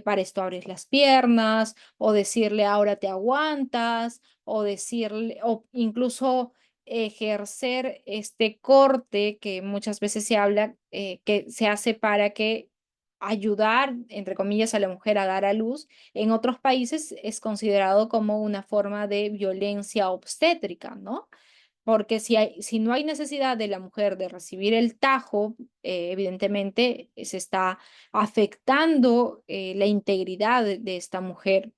para esto abres las piernas o decirle, ahora te aguantas o decirle, o incluso ejercer este corte que muchas veces se habla, que se hace para que ayudar, entre comillas, a la mujer a dar a luz, en otros países es considerado como una forma de violencia obstétrica, ¿no? Porque si no hay necesidad de la mujer de recibir el tajo, evidentemente se está afectando la integridad de esta mujer.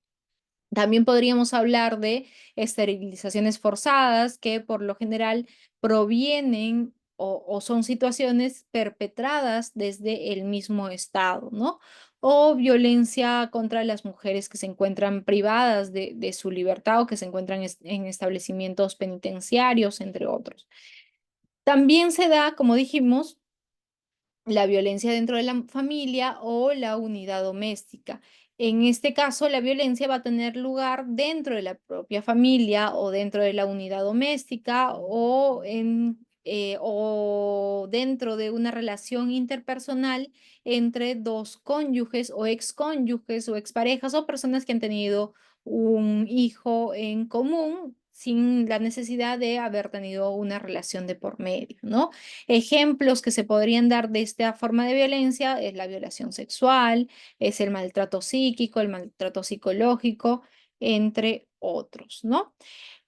También podríamos hablar de esterilizaciones forzadas que por lo general provienen o son situaciones perpetradas desde el mismo Estado, ¿no? O violencia contra las mujeres que se encuentran privadas de su libertad o que se encuentran en establecimientos penitenciarios, entre otros. También se da, como dijimos, la violencia dentro de la familia o la unidad doméstica. En este caso, la violencia va a tener lugar dentro de la propia familia o dentro de la unidad doméstica o dentro de una relación interpersonal entre dos cónyuges o excónyuges o exparejas o personas que han tenido un hijo en común sin la necesidad de haber tenido una relación de por medio, ¿no? Ejemplos que se podrían dar de esta forma de violencia es la violación sexual, es el maltrato psíquico, el maltrato psicológico, entre otros, ¿no?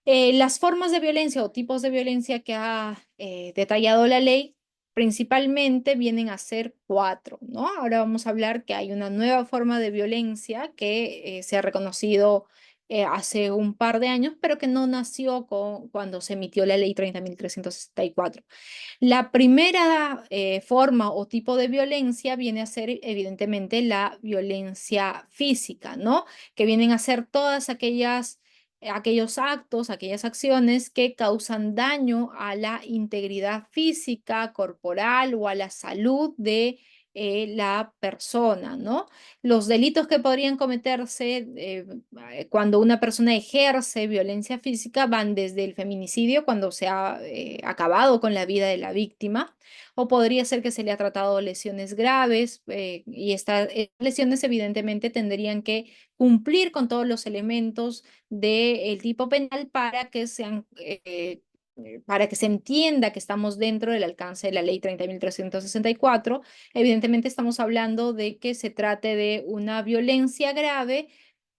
Las formas de violencia o tipos de violencia que ha detallado la ley principalmente vienen a ser cuatro, ¿no? Ahora vamos a hablar que hay una nueva forma de violencia que se ha reconocido hace un par de años, pero que no nació cuando se emitió la ley 30.364. La primera forma o tipo de violencia viene a ser evidentemente la violencia física, ¿no? Que vienen a ser todas aquellos actos, aquellas acciones que causan daño a la integridad física, corporal o a la salud de la persona, ¿no? Los delitos que podrían cometerse cuando una persona ejerce violencia física van desde el feminicidio, cuando se ha acabado con la vida de la víctima, o podría ser que se le ha tratado lesiones graves y estas lesiones evidentemente tendrían que cumplir con todos los elementos del tipo penal para que se entienda que estamos dentro del alcance de la ley 30.364. Evidentemente estamos hablando de que se trate de una violencia grave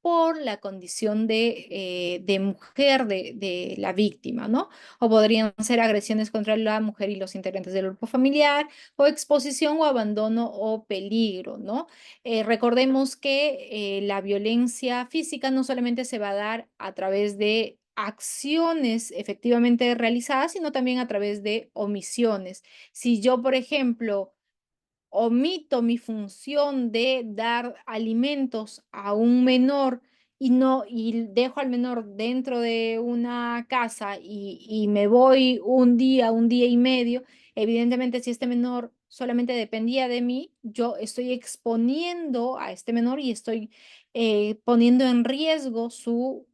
por la condición de mujer de la víctima, ¿no? O podrían ser agresiones contra la mujer y los integrantes del grupo familiar, o exposición o abandono o peligro, ¿no? Recordemos que la violencia física no solamente se va a dar a través de acciones efectivamente realizadas, sino también a través de omisiones. Si yo, por ejemplo, omito mi función de dar alimentos a un menor y dejo al menor dentro de una casa y me voy un día y medio, evidentemente si este menor solamente dependía de mí, yo estoy exponiendo a este menor y estoy poniendo en riesgo su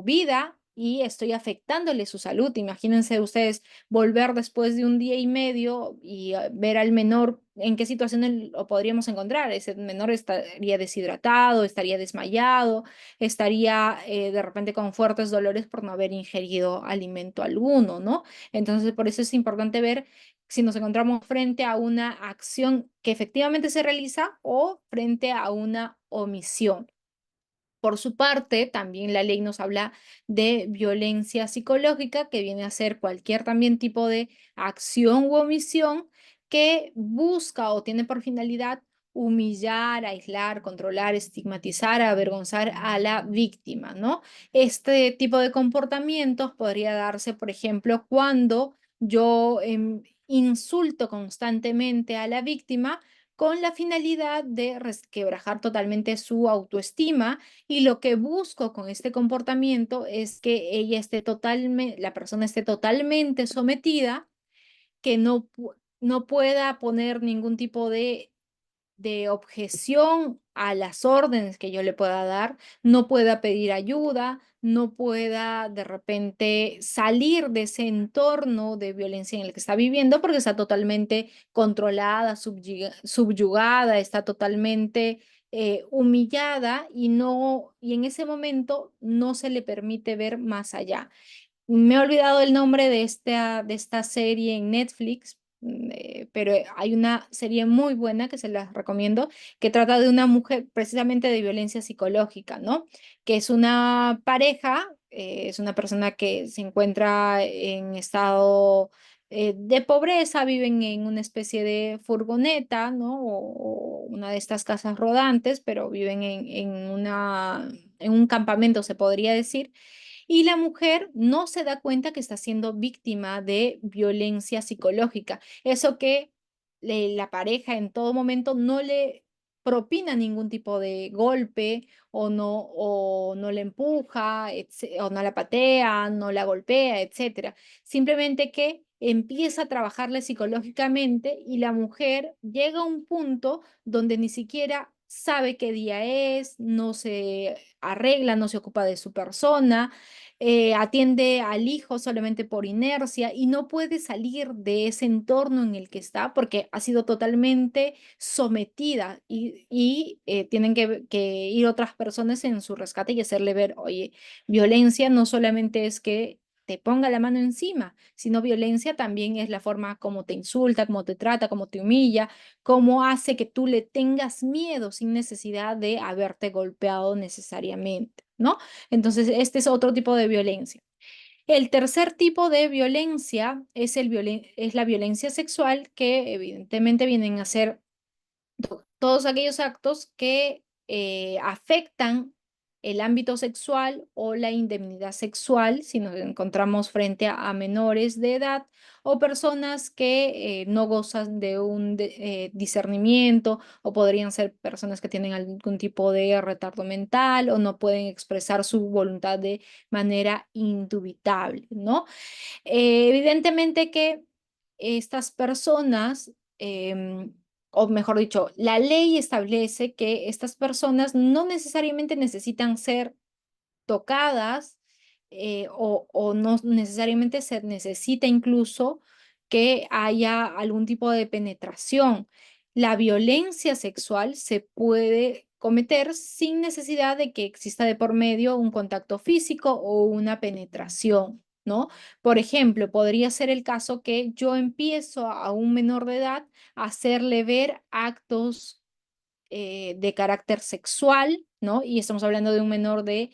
vida y estoy afectándole su salud. Imagínense ustedes volver después de un día y medio y ver al menor en qué situación lo podríamos encontrar. Ese menor estaría deshidratado, estaría desmayado, estaría de repente con fuertes dolores por no haber ingerido alimento alguno, ¿no? Entonces, por eso es importante ver si nos encontramos frente a una acción que efectivamente se realiza o frente a una omisión. Por su parte, también la ley nos habla de violencia psicológica, que viene a ser cualquier también tipo de acción u omisión que busca o tiene por finalidad humillar, aislar, controlar, estigmatizar, avergonzar a la víctima, ¿no? Este tipo de comportamientos podría darse, por ejemplo, cuando yo insulto constantemente a la víctima con la finalidad de resquebrajar totalmente su autoestima, y lo que busco con este comportamiento es que la persona esté totalmente sometida, que no pueda poner ningún tipo de objeción a las órdenes que yo le pueda dar, no pueda pedir ayuda, no pueda de repente salir de ese entorno de violencia en el que está viviendo porque está totalmente controlada, subyugada, está totalmente humillada y en ese momento no se le permite ver más allá. Me he olvidado el nombre de esta serie en Netflix, pero hay una serie muy buena que se las recomiendo, que trata de una mujer precisamente de violencia psicológica, ¿no? Que es una pareja, es una persona que se encuentra en estado de pobreza, viven en una especie de furgoneta, ¿no? O una de estas casas rodantes, pero viven en un campamento, se podría decir, y la mujer no se da cuenta que está siendo víctima de violencia psicológica. Eso que la pareja en todo momento no le propina ningún tipo de golpe o no le empuja o no la patea, no la golpea, etcétera. Simplemente que empieza a trabajarle psicológicamente y la mujer llega a un punto donde ni siquiera sabe qué día es, no se arregla, no se ocupa de su persona, atiende al hijo solamente por inercia y no puede salir de ese entorno en el que está porque ha sido totalmente sometida y tienen que ir otras personas en su rescate y hacerle ver, oye, violencia no solamente es que te ponga la mano encima, sino violencia también es la forma como te insulta, como te trata, como te humilla, cómo hace que tú le tengas miedo sin necesidad de haberte golpeado necesariamente, ¿no? Entonces, este es otro tipo de violencia. El tercer tipo de violencia es la violencia sexual, que evidentemente vienen a ser todos aquellos actos que afectan el ámbito sexual o la indemnidad sexual, si nos encontramos frente a menores de edad o personas que no gozan de un discernimiento, o podrían ser personas que tienen algún tipo de retardo mental o no pueden expresar su voluntad de manera indubitable, ¿no? Evidentemente que estas personas, o mejor dicho, la ley establece que estas personas no necesariamente necesitan ser tocadas, o no necesariamente se necesita incluso que haya algún tipo de penetración. La violencia sexual se puede cometer sin necesidad de que exista de por medio un contacto físico o una penetración, ¿no? Por ejemplo, podría ser el caso que yo empiezo a un menor de edad a hacerle ver actos de carácter sexual, ¿no? Y estamos hablando de un menor de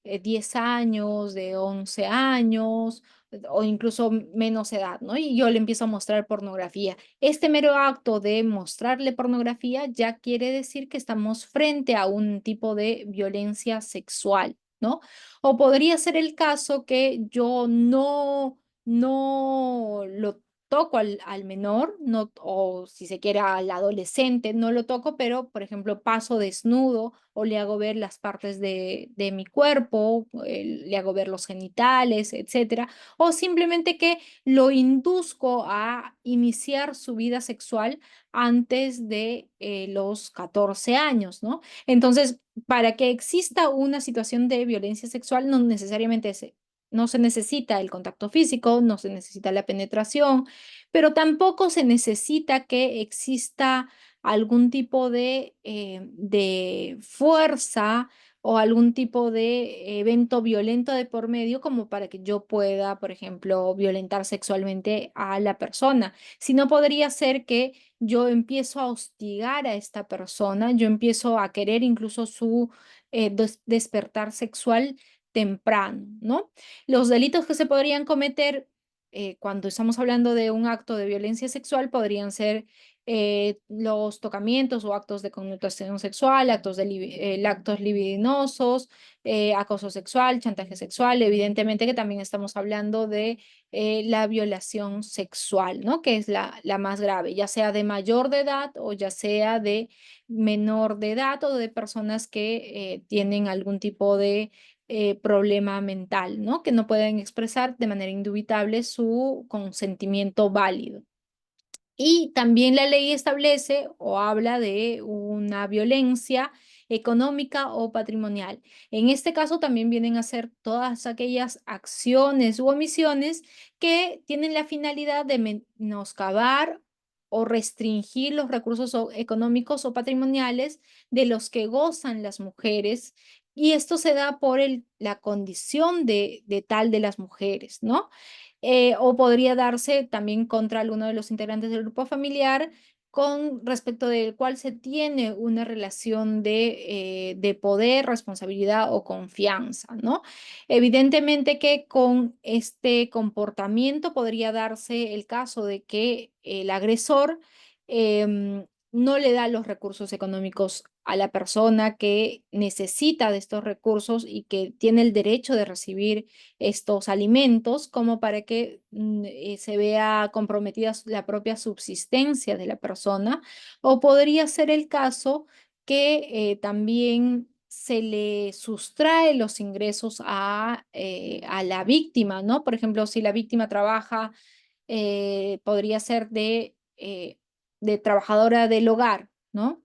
10 años, de 11 años o incluso menos edad, ¿no? Y yo le empiezo a mostrar pornografía. Este mero acto de mostrarle pornografía ya quiere decir que estamos frente a un tipo de violencia sexual, ¿no? O podría ser el caso que yo no lo toco al menor, no, o si se quiere al adolescente, no lo toco, pero por ejemplo paso desnudo o le hago ver las partes de mi cuerpo, le hago ver los genitales, etcétera, o simplemente que lo induzco a iniciar su vida sexual antes de los 14 años, ¿no? Entonces, para que exista una situación de violencia sexual, no necesariamente no se necesita el contacto físico, no se necesita la penetración, pero tampoco se necesita que exista algún tipo de fuerza o algún tipo de evento violento de por medio como para que yo pueda, por ejemplo, violentar sexualmente a la persona. Si no, podría ser que yo empiezo a hostigar a esta persona, yo empiezo a querer incluso su despertar sexual temprano, ¿no? Los delitos que se podrían cometer cuando estamos hablando de un acto de violencia sexual podrían ser los tocamientos o actos de connotación sexual, actos libidinosos, acoso sexual, chantaje sexual. Evidentemente que también estamos hablando de la violación sexual, ¿no? Que es la más grave, ya sea de mayor de edad o ya sea de menor de edad o de personas que tienen algún tipo de problema mental, ¿no? Que no pueden expresar de manera indubitable su consentimiento válido. Y también la ley establece o habla de una violencia económica o patrimonial. En este caso también vienen a ser todas aquellas acciones u omisiones que tienen la finalidad de menoscabar o restringir los recursos económicos o patrimoniales de los que gozan las mujeres. Y esto se da por la condición de tal de las mujeres, ¿no? O podría darse también contra alguno de los integrantes del grupo familiar con respecto del cual se tiene una relación de poder, responsabilidad o confianza, ¿no? Evidentemente que con este comportamiento podría darse el caso de que el agresor no le da los recursos económicos a la persona que necesita de estos recursos y que tiene el derecho de recibir estos alimentos como para que se vea comprometida la propia subsistencia de la persona, o podría ser el caso que también se le sustrae los ingresos a la víctima, ¿no? Por ejemplo, si la víctima trabaja podría ser de trabajadora del hogar, ¿no?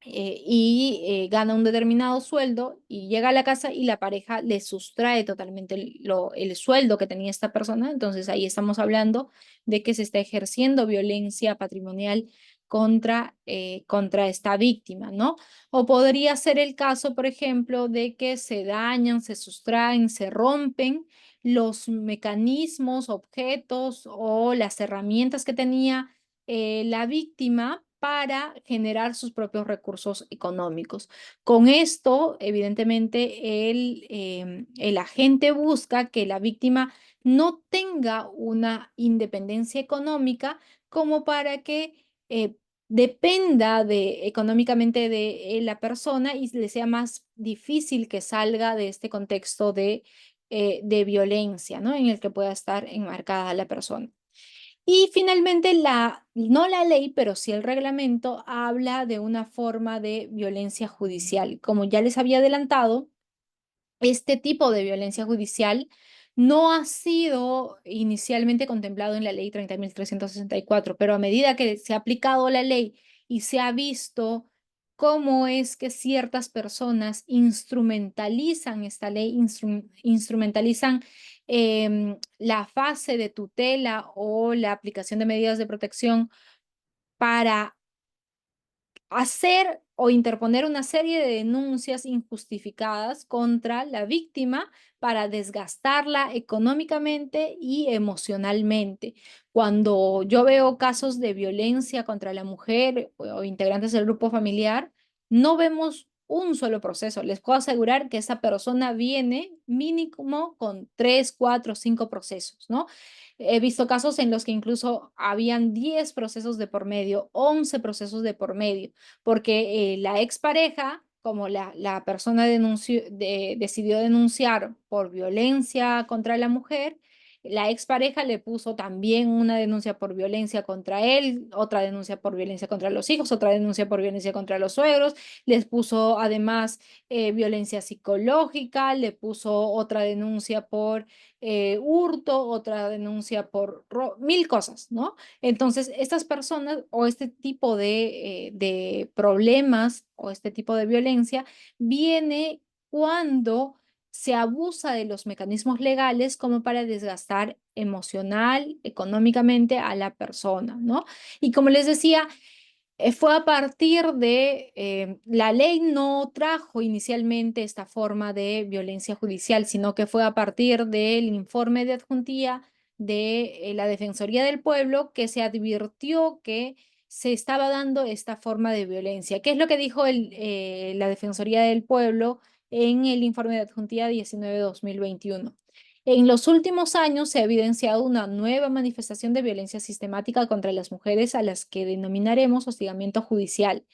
Gana un determinado sueldo y llega a la casa y la pareja le sustrae totalmente el sueldo que tenía esta persona. Entonces ahí estamos hablando de que se está ejerciendo violencia patrimonial contra esta víctima, ¿no? O podría ser el caso, por ejemplo, de que se dañan, se sustraen, se rompen los mecanismos, objetos o las herramientas que tenía la víctima para generar sus propios recursos económicos. Con esto, evidentemente, el agente busca que la víctima no tenga una independencia económica como para que dependa económicamente de la persona y le sea más difícil que salga de este contexto de violencia, ¿no? En el que pueda estar enmarcada la persona. Y finalmente, no la ley, pero sí el reglamento habla de una forma de violencia judicial. Como ya les había adelantado, este tipo de violencia judicial no ha sido inicialmente contemplado en la ley 30.364, pero a medida que se ha aplicado la ley y se ha visto cómo es que ciertas personas instrumentalizan esta ley, instrumentalizan la fase de tutela o la aplicación de medidas de protección para hacer o interponer una serie de denuncias injustificadas contra la víctima para desgastarla económicamente y emocionalmente. Cuando yo veo casos de violencia contra la mujer o integrantes del grupo familiar, no vemos un solo proceso. Les puedo asegurar que esa persona viene mínimo con 3, 4, 5 procesos, ¿no? He visto casos en los que incluso habían 10 procesos de por medio, 11 procesos de por medio porque la expareja, como la persona decidió denunciar por violencia contra la mujer, la expareja le puso también una denuncia por violencia contra él, otra denuncia por violencia contra los hijos, otra denuncia por violencia contra los suegros, les puso además violencia psicológica, le puso otra denuncia por hurto, otra denuncia por mil cosas, ¿no? Entonces, estas personas o este tipo de problemas o este tipo de violencia viene cuando se abusa de los mecanismos legales como para desgastar emocional, económicamente a la persona, ¿no? Y como les decía, fue a partir la ley no trajo inicialmente esta forma de violencia judicial, sino que fue a partir del informe de adjuntía de la Defensoría del Pueblo que se advirtió que se estaba dando esta forma de violencia. ¿Qué es lo que dijo la Defensoría del Pueblo en el informe de adjuntía 19/2021? En los últimos años se ha evidenciado una nueva manifestación de violencia sistemática contra las mujeres a las que denominaremos hostigamiento judicial.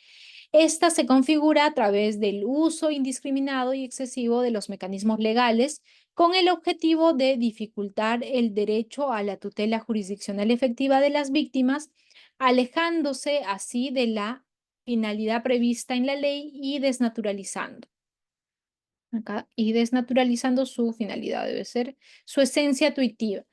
Esta se configura a través del uso indiscriminado y excesivo de los mecanismos legales con el objetivo de dificultar el derecho a la tutela jurisdiccional efectiva de las víctimas, alejándose así de la finalidad prevista en la ley y desnaturalizando. Y desnaturalizando su finalidad, debe ser su esencia tuitiva.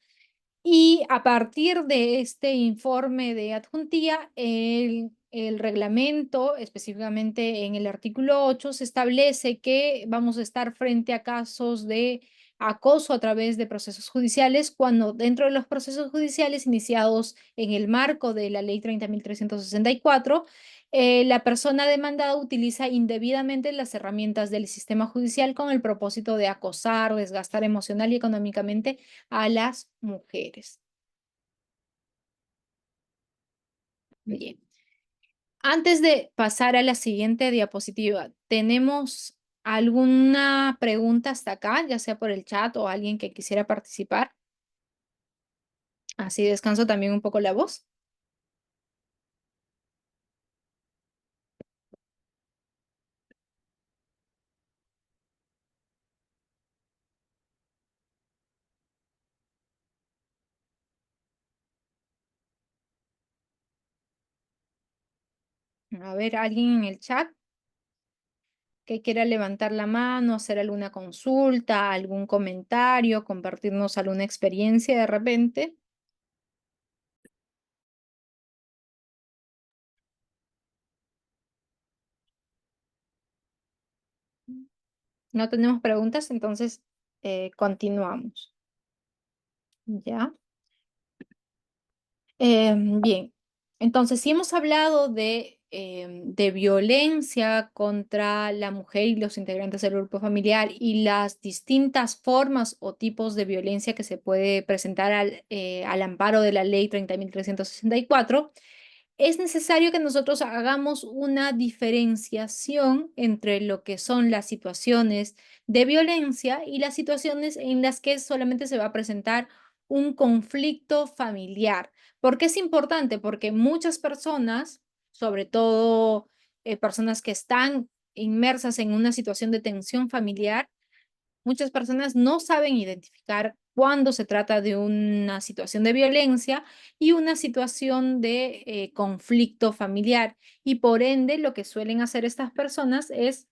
Y a partir de este informe de adjuntía, el reglamento, específicamente en el artículo 8, se establece que vamos a estar frente a casos de acoso a través de procesos judiciales cuando dentro de los procesos judiciales iniciados en el marco de la ley 30.364, la persona demandada utiliza indebidamente las herramientas del sistema judicial con el propósito de acosar, desgastar emocional y económicamente a las mujeres. Bien. Antes de pasar a la siguiente diapositiva, ¿tenemos alguna pregunta hasta acá, ya sea por el chat o alguien que quisiera participar? Así descanso también un poco la voz. A ver, alguien en el chat que quiera levantar la mano, hacer alguna consulta, algún comentario, compartirnos alguna experiencia de repente. No tenemos preguntas, entonces continuamos. ¿Ya? Bien, entonces si hemos hablado de violencia contra la mujer y los integrantes del grupo familiar y las distintas formas o tipos de violencia que se puede presentar al amparo de la ley 30.364, es necesario que nosotros hagamos una diferenciación entre lo que son las situaciones de violencia y las situaciones en las que solamente se va a presentar un conflicto familiar. ¿Por qué es importante? Porque muchas personas, sobre todo personas que están inmersas en una situación de tensión familiar, muchas personas no saben identificar cuándo se trata de una situación de violencia y una situación de conflicto familiar. Y por ende, lo que suelen hacer estas personas es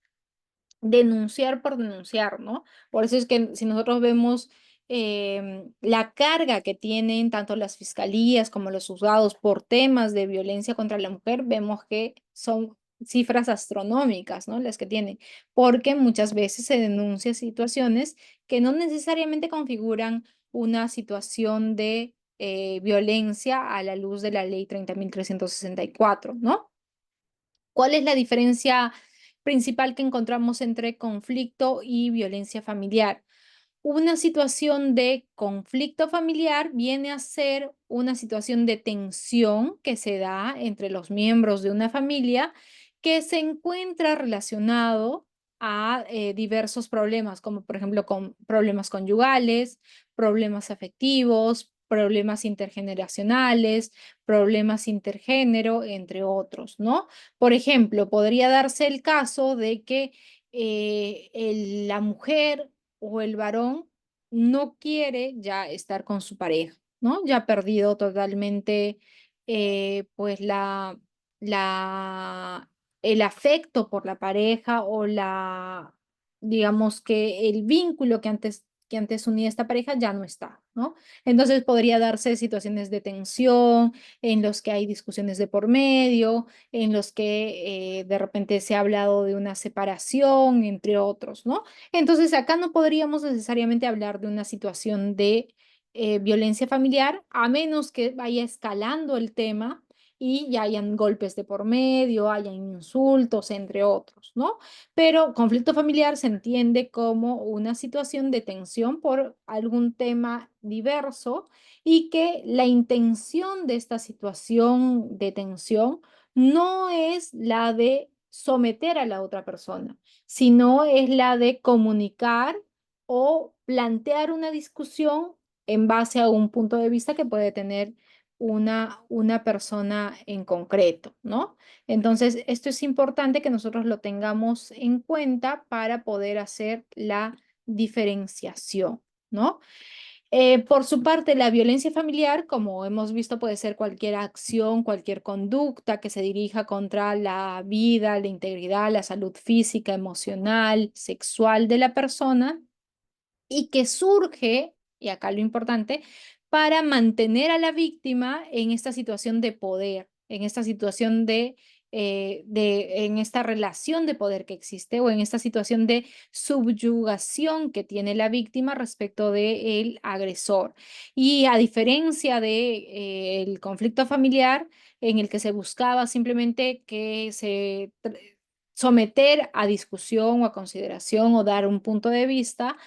denunciar por denunciar, ¿no? Por eso es que si nosotros vemos la carga que tienen tanto las fiscalías como los juzgados por temas de violencia contra la mujer, vemos que son cifras astronómicas, ¿no? Las que tienen, porque muchas veces se denuncian situaciones que no necesariamente configuran una situación de violencia a la luz de la ley 30.364, ¿no? ¿Cuál es la diferencia principal que encontramos entre conflicto y violencia familiar? Una situación de conflicto familiar viene a ser una situación de tensión que se da entre los miembros de una familia que se encuentra relacionado a diversos problemas, como por ejemplo con problemas conyugales, problemas afectivos, problemas intergeneracionales, problemas intergénero, entre otros, ¿no? Por ejemplo, podría darse el caso de que la mujer o el varón no quiere ya estar con su pareja, ¿no? Ya ha perdido totalmente pues la, el afecto por la pareja o digamos que el vínculo que antes unía a esta pareja ya no está, ¿no? Entonces podría darse situaciones de tensión en los que hay discusiones de por medio, en los que de repente se ha hablado de una separación, entre otros, ¿no? Entonces, acá no podríamos necesariamente hablar de una situación de violencia familiar, a menos que vaya escalando el tema y ya hayan golpes de por medio, hayan insultos, entre otros, ¿no? Pero conflicto familiar se entiende como una situación de tensión por algún tema diverso y que la intención de esta situación de tensión no es la de someter a la otra persona, sino es la de comunicar o plantear una discusión en base a un punto de vista que puede tener una persona en concreto, ¿no? Entonces, esto es importante que nosotros lo tengamos en cuenta para poder hacer la diferenciación, ¿no? Por su parte, la violencia familiar, como hemos visto, puede ser cualquier acción, cualquier conducta que se dirija contra la vida, la integridad, la salud física, emocional, sexual de la persona y que surge, y acá lo importante, para mantener a la víctima en esta situación de poder, en esta situación en esta relación de poder que existe o en esta situación de subyugación que tiene la víctima respecto del agresor. Y a diferencia de el conflicto familiar en el que se buscaba simplemente que someter a discusión o a consideración o dar un punto de vista,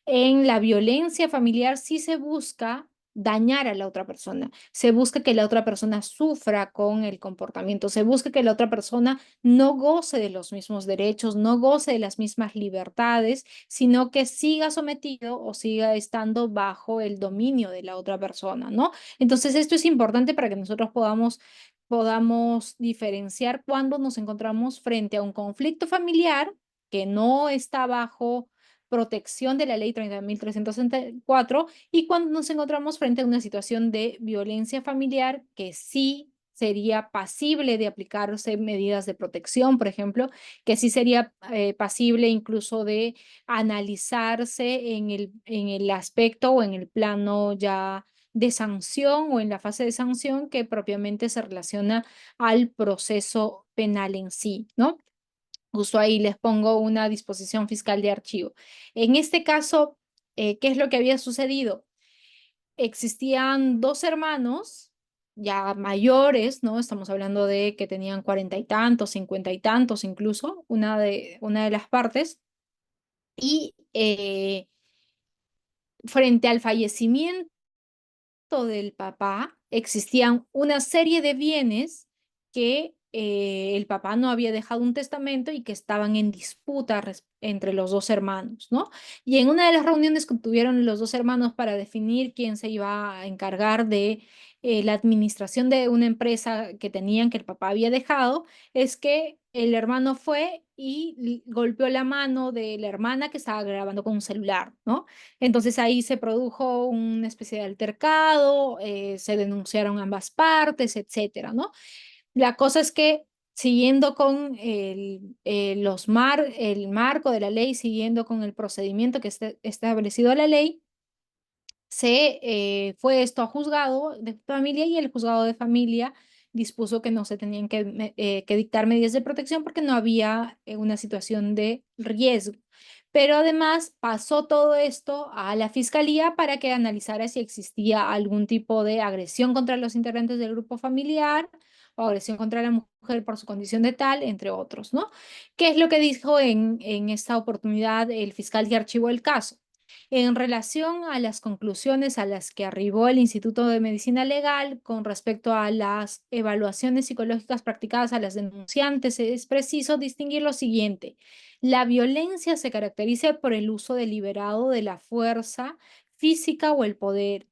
en la violencia familiar sí se busca dañar a la otra persona, se busca que la otra persona sufra con el comportamiento, se busca que la otra persona no goce de los mismos derechos, no goce de las mismas libertades, sino que siga sometido o siga estando bajo el dominio de la otra persona, ¿no? Entonces esto es importante para que nosotros podamos diferenciar cuando nos encontramos frente a un conflicto familiar que no está bajo protección de la ley 30.364 y cuando nos encontramos frente a una situación de violencia familiar que sí sería pasible de aplicarse medidas de protección, por ejemplo, que sí sería pasible incluso de analizarse en el aspecto o en el plano ya de sanción o en la fase de sanción que propiamente se relaciona al proceso penal en sí, ¿no? Justo ahí les pongo una disposición fiscal de archivo. En este caso, ¿qué es lo que había sucedido? Existían dos hermanos ya mayores, ¿no? Estamos hablando de que tenían 40 y tantos, 50 y tantos incluso, una de las partes, y frente al fallecimiento del papá existían una serie de bienes que el papá no había dejado un testamento y que estaban en disputa entre los dos hermanos, ¿no? Y en una de las reuniones que tuvieron los dos hermanos para definir quién se iba a encargar de la administración de una empresa que tenían que el papá había dejado, es que el hermano fue y golpeó la mano de la hermana que estaba grabando con un celular, ¿no? Entonces ahí se produjo una especie de altercado, se denunciaron ambas partes, etcétera, ¿no? La cosa es que siguiendo con el marco de la ley, siguiendo con el procedimiento que está establecido en la ley, se fue esto a juzgado de familia y el juzgado de familia dispuso que no se tenían que dictar medidas de protección porque no había una situación de riesgo. Pero además pasó todo esto a la fiscalía para que analizara si existía algún tipo de agresión contra los integrantes del grupo familiar o agresión contra la mujer por su condición de tal, entre otros, ¿no? ¿Qué es lo que dijo en esta oportunidad el fiscal que archivó el caso? En relación a las conclusiones a las que arribó el Instituto de Medicina Legal con respecto a las evaluaciones psicológicas practicadas a las denunciantes, es preciso distinguir lo siguiente. La violencia se caracteriza por el uso deliberado de la fuerza física o el poder.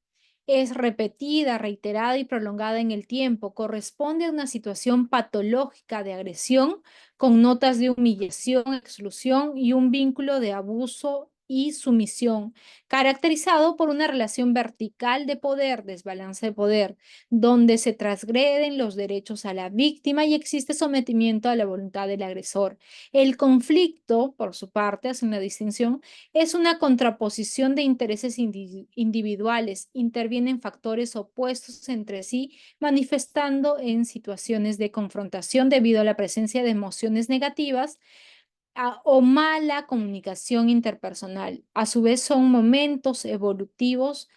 Es repetida, reiterada y prolongada en el tiempo. Corresponde a una situación patológica de agresión con notas de humillación, exclusión y un vínculo de abuso y sumisión, caracterizado por una relación vertical de poder, desbalance de poder, donde se transgreden los derechos a la víctima y existe sometimiento a la voluntad del agresor. El conflicto, por su parte, hace una distinción, es una contraposición de intereses individuales, intervienen factores opuestos entre sí, manifestando en situaciones de confrontación debido a la presencia de emociones negativas o mala comunicación interpersonal. A su vez son momentos evolutivos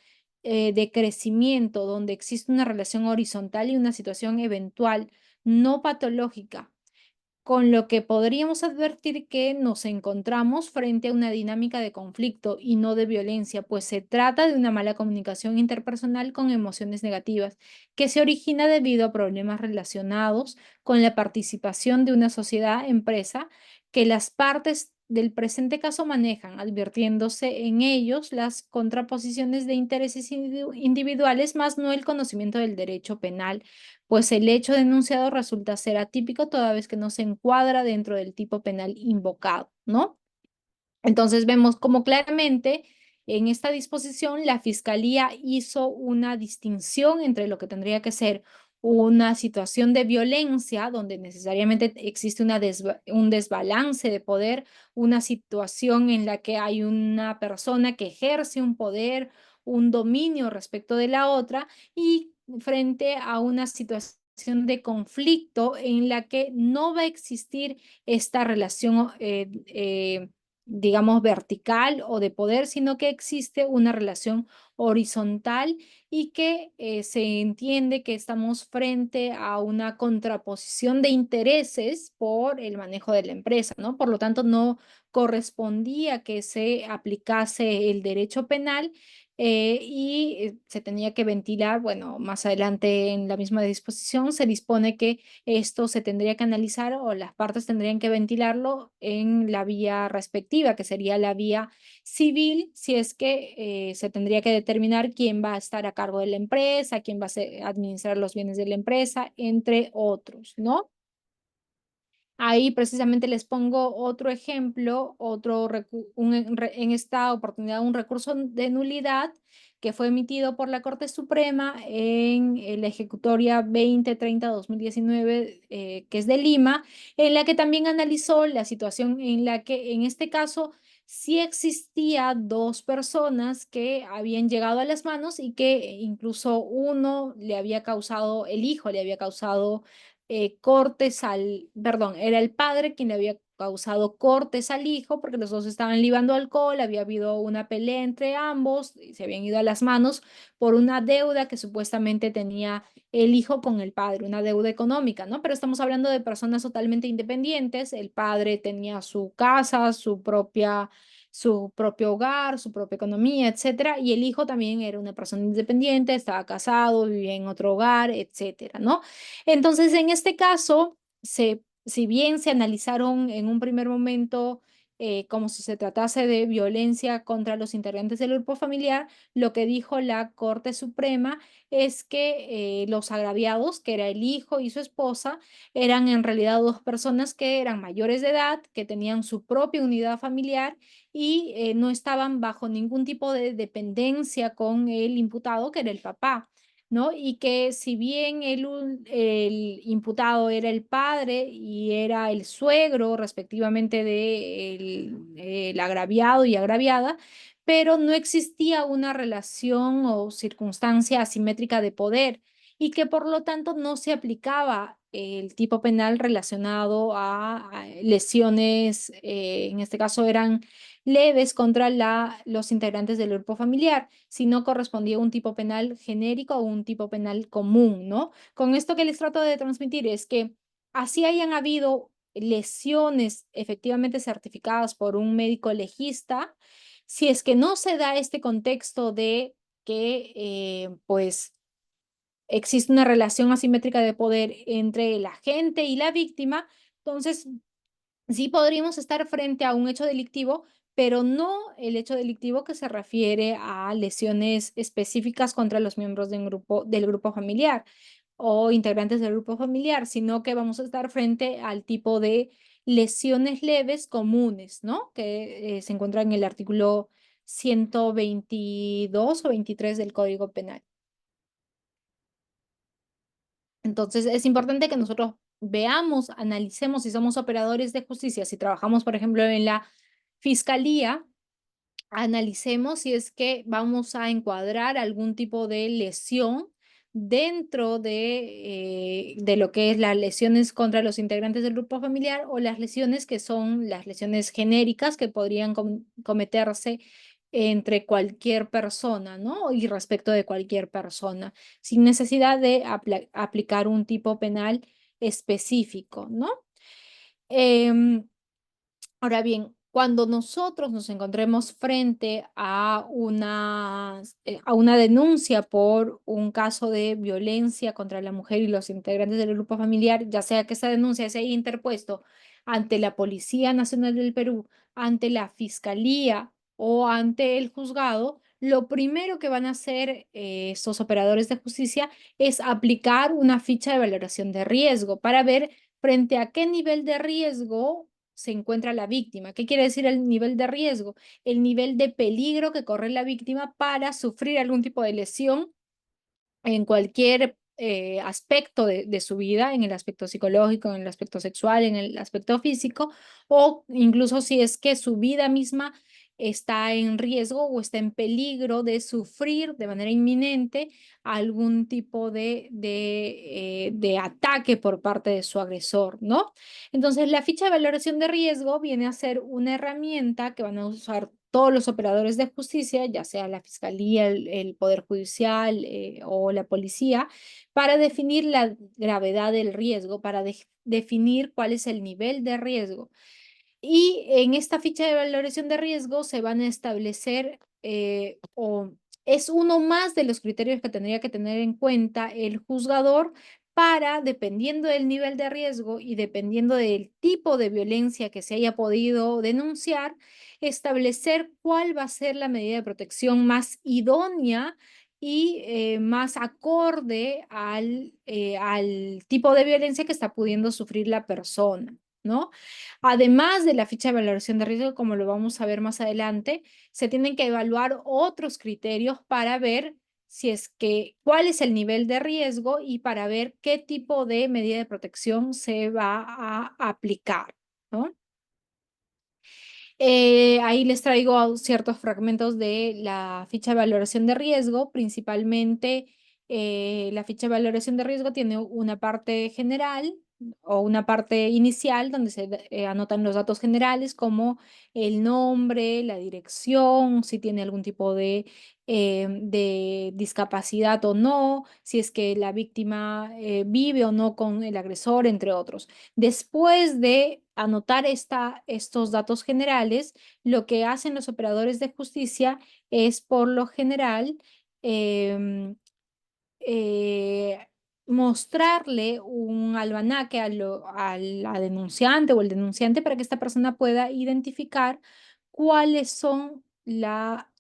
de crecimiento donde existe una relación horizontal y una situación eventual no patológica, con lo que podríamos advertir que nos encontramos frente a una dinámica de conflicto y no de violencia, pues se trata de una mala comunicación interpersonal con emociones negativas, que se origina debido a problemas relacionados con la participación de una sociedad empresa que las partes del presente caso manejan, advirtiéndose en ellos las contraposiciones de intereses individuales, más no el conocimiento del derecho penal, pues el hecho denunciado resulta ser atípico toda vez que no se encuadra dentro del tipo penal invocado, ¿no? Entonces vemos como claramente en esta disposición la Fiscalía hizo una distinción entre lo que tendría que ser una situación de violencia, donde necesariamente existe un desbalance de poder, una situación en la que hay una persona que ejerce un poder, un dominio respecto de la otra, y frente a una situación de conflicto en la que no va a existir esta relación digamos, vertical o de poder, sino que existe una relación horizontal y que se entiende que estamos frente a una contraposición de intereses por el manejo de la empresa, ¿no? Por lo tanto, no correspondía que se aplicase el derecho penal se tenía que ventilar, bueno, más adelante en la misma disposición se dispone que esto se tendría que analizar o las partes tendrían que ventilarlo en la vía respectiva, que sería la vía civil, si es que se tendría que determinar quién va a estar a cargo de la empresa, quién va a administrar los bienes de la empresa, entre otros, ¿no? Ahí precisamente les pongo otro ejemplo, en esta oportunidad un recurso de nulidad que fue emitido por la Corte Suprema en la ejecutoria 2030-2019, que es de Lima, en la que también analizó la situación en la que en este caso sí existía dos personas que habían llegado a las manos y que incluso uno le había causado, el hijo le había causado perdón, era el padre quien le había causado cortes al hijo porque los dos estaban libando alcohol, había habido una pelea entre ambos y se habían ido a las manos por una deuda que supuestamente tenía el hijo con el padre, una deuda económica, ¿no? Pero estamos hablando de personas totalmente independientes, el padre tenía su casa, su propio hogar, su propia economía, etcétera, y el hijo también era una persona independiente, estaba casado, vivía en otro hogar, etcétera, ¿no? Entonces, en este caso, si bien se analizaron en un primer momento como si se tratase de violencia contra los integrantes del grupo familiar, lo que dijo la Corte Suprema es que los agraviados, que era el hijo y su esposa, eran en realidad dos personas que eran mayores de edad, que tenían su propia unidad familiar y no estaban bajo ningún tipo de dependencia con el imputado, que era el papá. ¿No? Y que si bien el imputado era el padre y era el suegro respectivamente de el agraviado y agraviada, pero no existía una relación o circunstancia asimétrica de poder y que por lo tanto no se aplicaba el tipo penal relacionado a lesiones, en este caso eran leves contra los integrantes del grupo familiar, si no correspondía a un tipo penal genérico o un tipo penal común, ¿no? Con esto que les trato de transmitir es que así hayan habido lesiones efectivamente certificadas por un médico legista, si es que no se da este contexto de que, pues, existe una relación asimétrica de poder entre el agente y la víctima, entonces sí podríamos estar frente a un hecho delictivo, pero no el hecho delictivo que se refiere a lesiones específicas contra los miembros del grupo familiar o integrantes del grupo familiar, sino que vamos a estar frente al tipo de lesiones leves comunes, ¿no? Que se encuentra en el artículo 122 o 23 del Código Penal. Entonces, es importante que nosotros veamos, analicemos si somos operadores de justicia, si trabajamos, por ejemplo, en la fiscalía, analicemos si es que vamos a encuadrar algún tipo de lesión dentro de lo que es las lesiones contra los integrantes del grupo familiar o las lesiones que son las lesiones genéricas que podrían cometerse entre cualquier persona, ¿no? Y respecto de cualquier persona, sin necesidad de aplicar un tipo penal específico, ¿no? Em, Ahora bien, cuando nosotros nos encontremos frente a una denuncia por un caso de violencia contra la mujer y los integrantes del grupo familiar, ya sea que esa denuncia se haya interpuesto ante la Policía Nacional del Perú, ante la Fiscalía o ante el juzgado, lo primero que van a hacer estos operadores de justicia es aplicar una ficha de valoración de riesgo para ver frente a qué nivel de riesgo se encuentra la víctima. ¿Qué quiere decir el nivel de riesgo? El nivel de peligro que corre la víctima para sufrir algún tipo de lesión en cualquier aspecto de su vida, en el aspecto psicológico, en el aspecto sexual, en el aspecto físico, o incluso si es que su vida misma está en riesgo o está en peligro de sufrir de manera inminente algún tipo de ataque por parte de su agresor, ¿no? Entonces, la ficha de valoración de riesgo viene a ser una herramienta que van a usar todos los operadores de justicia, ya sea la fiscalía, el poder judicial o la policía, para definir la gravedad del riesgo, para definir cuál es el nivel de riesgo. Y en esta ficha de valoración de riesgo se van a establecer o es uno más de los criterios que tendría que tener en cuenta el juzgador para, dependiendo del nivel de riesgo y dependiendo del tipo de violencia que se haya podido denunciar, establecer cuál va a ser la medida de protección más idónea y más acorde al tipo de violencia que está pudiendo sufrir la persona, ¿no? Además de la ficha de valoración de riesgo, como lo vamos a ver más adelante, se tienen que evaluar otros criterios para ver si es que cuál es el nivel de riesgo y para ver qué tipo de medida de protección se va a aplicar, ¿no? Ahí les traigo ciertos fragmentos de la ficha de valoración de riesgo, principalmente La ficha de valoración de riesgo tiene una parte general o una parte inicial donde se anotan los datos generales como el nombre, la dirección, si tiene algún tipo de discapacidad o no, si es que la víctima vive o no con el agresor, entre otros. Después de anotar estos datos generales, lo que hacen los operadores de justicia es por lo general em, eh, mostrarle un almanaque a la denunciante o el denunciante para que esta persona pueda identificar cuáles son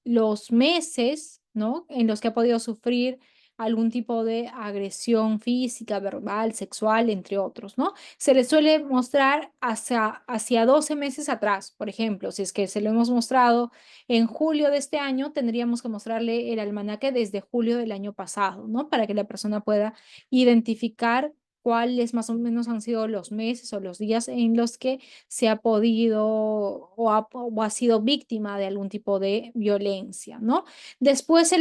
los meses, ¿no? En los que ha podido sufrir algún tipo de agresión física, verbal, sexual, entre otros, ¿no? Se le suele mostrar hacia 12 meses atrás, por ejemplo, si es que se lo hemos mostrado en julio de este año, tendríamos que mostrarle el almanaque desde julio del año pasado, ¿no? Para que la persona pueda identificar cuáles más o menos han sido los meses o los días en los que se ha podido o ha sido víctima de algún tipo de violencia, ¿no? Después se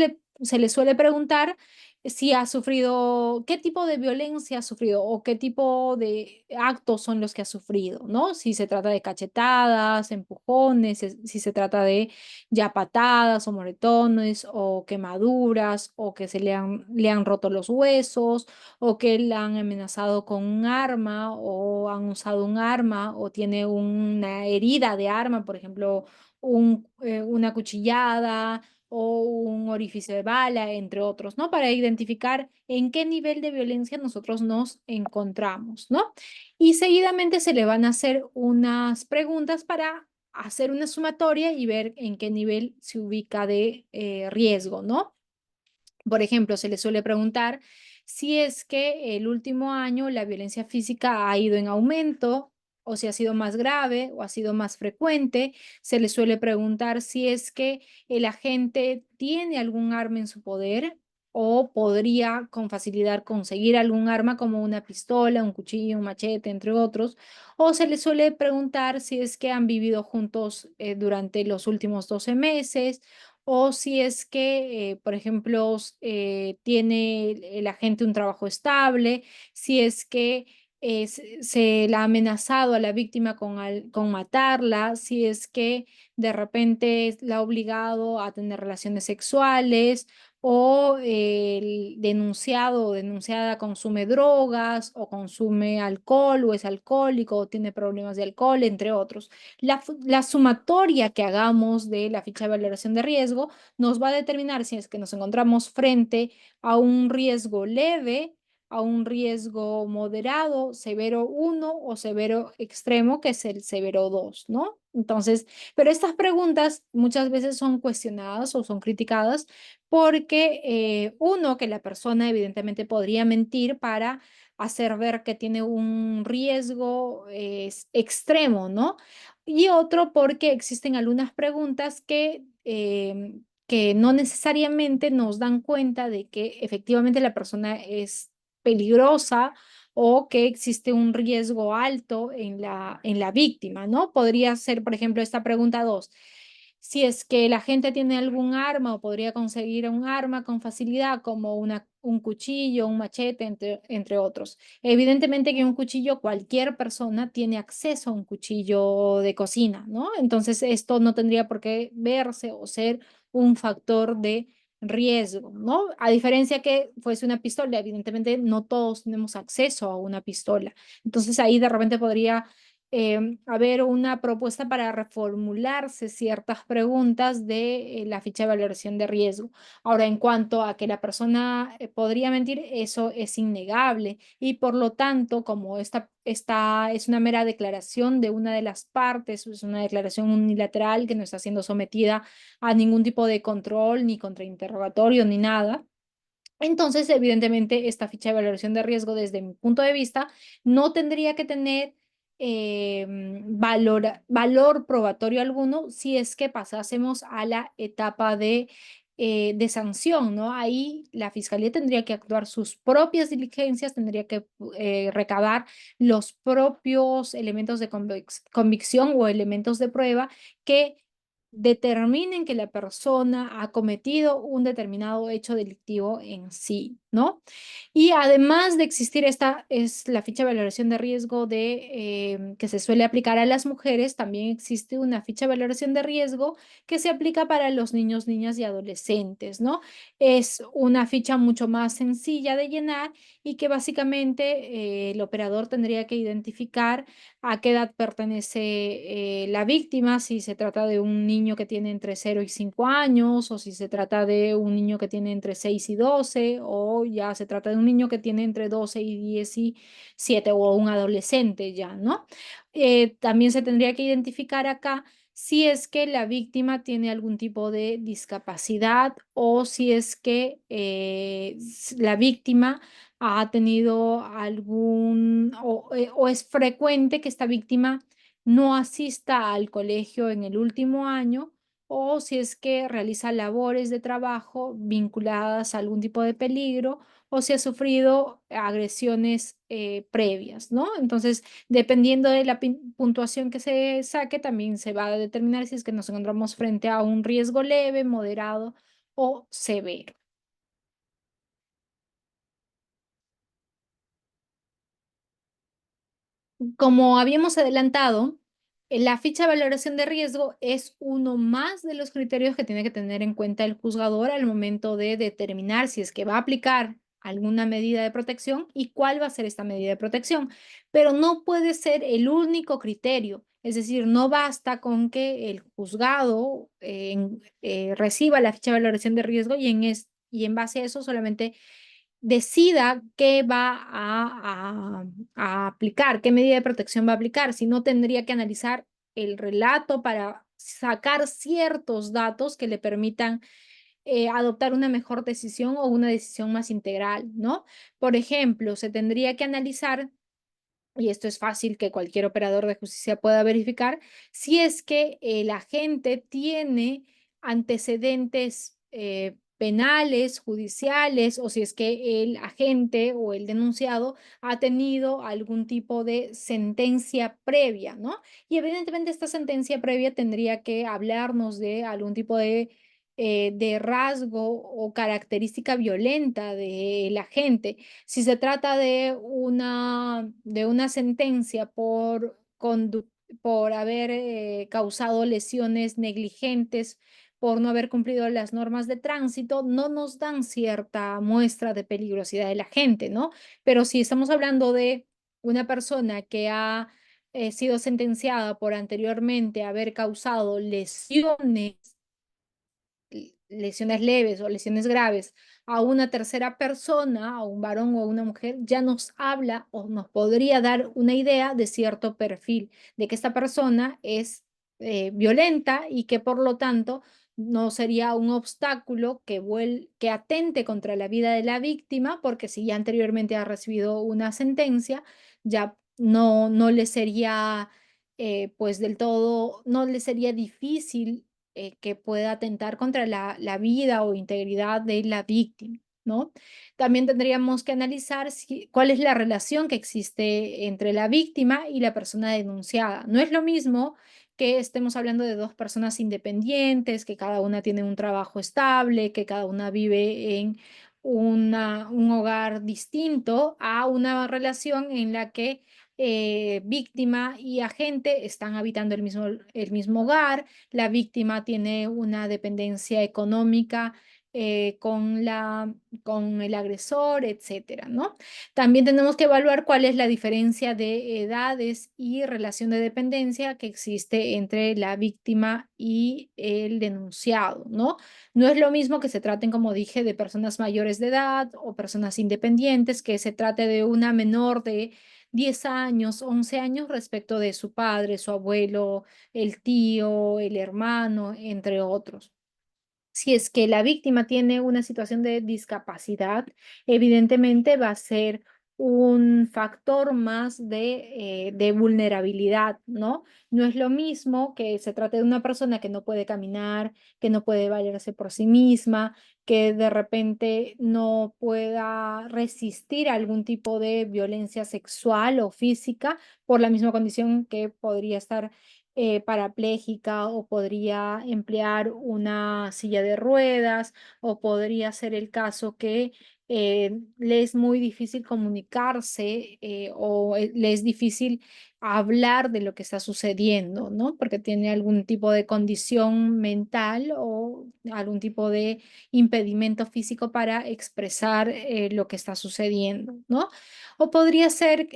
le suele preguntar si ha sufrido, qué tipo de violencia ha sufrido o qué tipo de actos son los que ha sufrido, ¿no? Si se trata de cachetadas, empujones, si se trata de ya patadas o moretones o quemaduras o que le han roto los huesos o que la han amenazado con un arma o han usado un arma o tiene una herida de arma, por ejemplo, una cuchillada o un orificio de bala, entre otros, ¿no? Para identificar en qué nivel de violencia nosotros nos encontramos, ¿no? Y seguidamente se le van a hacer unas preguntas para hacer una sumatoria y ver en qué nivel se ubica de riesgo, ¿no? Por ejemplo, se le suele preguntar si es que el último año la violencia física ha ido en aumento o si ha sido más grave o ha sido más frecuente. Se le suele preguntar si es que el agente tiene algún arma en su poder o podría con facilidad conseguir algún arma como una pistola, un cuchillo, un machete, entre otros. O se le suele preguntar si es que han vivido juntos durante los últimos 12 meses o si es que, por ejemplo, tiene el agente un trabajo estable, si es que se la ha amenazado a la víctima con matarla, si es que de repente la ha obligado a tener relaciones sexuales o el denunciado o denunciada consume drogas o consume alcohol o es alcohólico o tiene problemas de alcohol, entre otros. La sumatoria que hagamos de la ficha de valoración de riesgo nos va a determinar si es que nos encontramos frente a un riesgo leve, a un riesgo moderado, severo uno o severo extremo, que es el severo 2, ¿no? Entonces, pero estas preguntas muchas veces son cuestionadas o son criticadas porque uno, que la persona evidentemente podría mentir para hacer ver que tiene un riesgo extremo, ¿no? Y otro porque existen algunas preguntas que no necesariamente nos dan cuenta de que efectivamente la persona es peligrosa o que existe un riesgo alto en la víctima, ¿no? Podría ser, por ejemplo, esta pregunta 2. Si es que la gente tiene algún arma o podría conseguir un arma con facilidad, como un cuchillo, un machete, entre otros. Evidentemente que un cuchillo, cualquier persona tiene acceso a un cuchillo de cocina, ¿no? Entonces esto no tendría por qué verse o ser un factor de riesgo, ¿no? A diferencia que fuese una pistola, evidentemente no todos tenemos acceso a una pistola. Entonces ahí de repente podría haber una propuesta para reformularse ciertas preguntas de la ficha de valoración de riesgo. Ahora, en cuanto a que la persona podría mentir, eso es innegable y por lo tanto, como esta es una mera declaración de una de las partes, es una declaración unilateral que no está siendo sometida a ningún tipo de control, ni contrainterrogatorio, ni nada. Entonces, evidentemente, esta ficha de valoración de riesgo, desde mi punto de vista, no tendría que tener valor probatorio alguno si es que pasásemos a la etapa de sanción, ¿no? Ahí la fiscalía tendría que actuar sus propias diligencias, tendría que recabar los propios elementos de convicción o elementos de prueba que determinen que la persona ha cometido un determinado hecho delictivo en sí, ¿no? ¿no? Y además de existir esta, es la ficha de valoración de riesgo que se suele aplicar a las mujeres, también existe una ficha de valoración de riesgo que se aplica para los niños, niñas y adolescentes, ¿no? Es una ficha mucho más sencilla de llenar y que básicamente el operador tendría que identificar a qué edad pertenece la víctima, si se trata de un niño que tiene entre 0 y 5 años, o si se trata de un niño que tiene entre 6 y 12, o ya se trata de un niño que tiene entre 12 y 17, o un adolescente ya, ¿no? También se tendría que identificar acá si es que la víctima tiene algún tipo de discapacidad o si es que la víctima ha tenido o es frecuente que esta víctima no asista al colegio en el último año, o si es que realiza labores de trabajo vinculadas a algún tipo de peligro, o si ha sufrido agresiones previas, ¿no? Entonces, dependiendo de la puntuación que se saque, también se va a determinar si es que nos encontramos frente a un riesgo leve, moderado o severo. Como habíamos adelantado, la ficha de valoración de riesgo es uno más de los criterios que tiene que tener en cuenta el juzgador al momento de determinar si es que va a aplicar alguna medida de protección y cuál va a ser esta medida de protección. Pero no puede ser el único criterio. Es decir, no basta con que el juzgado reciba la ficha de valoración de riesgo y en base a eso solamente decida qué va a aplicar, qué medida de protección va a aplicar, si no tendría que analizar el relato para sacar ciertos datos que le permitan adoptar una mejor decisión o una decisión más integral, ¿no? Por ejemplo, se tendría que analizar, y esto es fácil que cualquier operador de justicia pueda verificar, si es que el agente tiene antecedentes penales, judiciales, o si es que el agente o el denunciado ha tenido algún tipo de sentencia previa, ¿no? Y evidentemente esta sentencia previa tendría que hablarnos de algún tipo de rasgo o característica violenta del agente. Si se trata de una sentencia por haber causado lesiones negligentes, por no haber cumplido las normas de tránsito, no nos dan cierta muestra de peligrosidad de la gente, ¿no? Pero si estamos hablando de una persona que ha sido sentenciada por anteriormente haber causado lesiones leves o lesiones graves a una tercera persona, a un varón o a una mujer, ya nos habla o nos podría dar una idea de cierto perfil, de que esta persona es violenta y que por lo tanto no sería un obstáculo que atente contra la vida de la víctima, porque si ya anteriormente ha recibido una sentencia, ya no le sería, pues del todo, no le sería difícil que pueda atentar contra la vida o integridad de la víctima, ¿no? También tendríamos que analizar cuál es la relación que existe entre la víctima y la persona denunciada. No es lo mismo que estemos hablando de dos personas independientes, que cada una tiene un trabajo estable, que cada una vive en un hogar distinto, a una relación en la que víctima y agente están habitando el mismo hogar. La víctima tiene una dependencia económica con el agresor, etcétera, ¿no? También tenemos que evaluar cuál es la diferencia de edades y relación de dependencia que existe entre la víctima y el denunciado, ¿no? No es lo mismo que se traten, como dije, de personas mayores de edad o personas independientes, que se trate de una menor de 10 años, 11 años respecto de su padre, su abuelo, el tío, el hermano, entre otros. Si es que la víctima tiene una situación de discapacidad, evidentemente va a ser un factor más de vulnerabilidad, ¿no? No es lo mismo que se trate de una persona que no puede caminar, que no puede valerse por sí misma, que de repente no pueda resistir a algún tipo de violencia sexual o física por la misma condición que podría estar parapléjica, o podría emplear una silla de ruedas, o podría ser el caso que le es muy difícil comunicarse le es difícil hablar de lo que está sucediendo, ¿no? Porque tiene algún tipo de condición mental o algún tipo de impedimento físico para expresar lo que está sucediendo, ¿no? O podría ser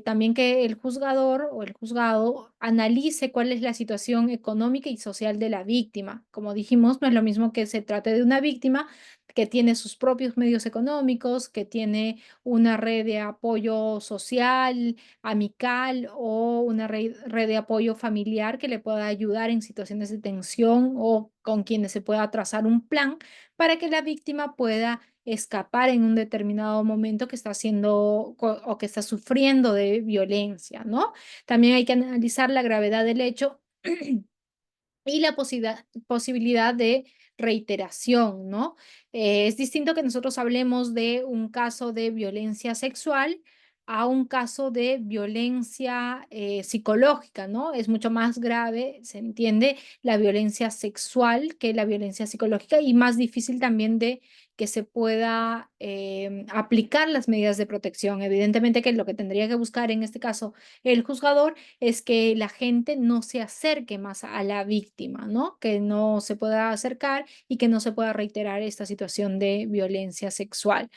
también que el juzgador o el juzgado analice cuál es la situación económica y social de la víctima. Como dijimos, no es lo mismo que se trate de una víctima que tiene sus propios medios económicos, que tiene una red de apoyo social, amical o una red de apoyo familiar que le pueda ayudar en situaciones de tensión o con quienes se pueda trazar un plan para que la víctima pueda escapar en un determinado momento que está haciendo o que está sufriendo de violencia, ¿no? También hay que analizar la gravedad del hecho y la posibilidad de reiteración, ¿no? Es distinto que nosotros hablemos de un caso de violencia sexual a un caso de violencia psicológica, ¿no? Es mucho más grave, se entiende, la violencia sexual que la violencia psicológica y más difícil también de que se pueda aplicar las medidas de protección. Evidentemente que lo que tendría que buscar en este caso el juzgador es que la gente no se acerque más a la víctima, ¿no? Que no se pueda acercar y que no se pueda reiterar esta situación de violencia sexual.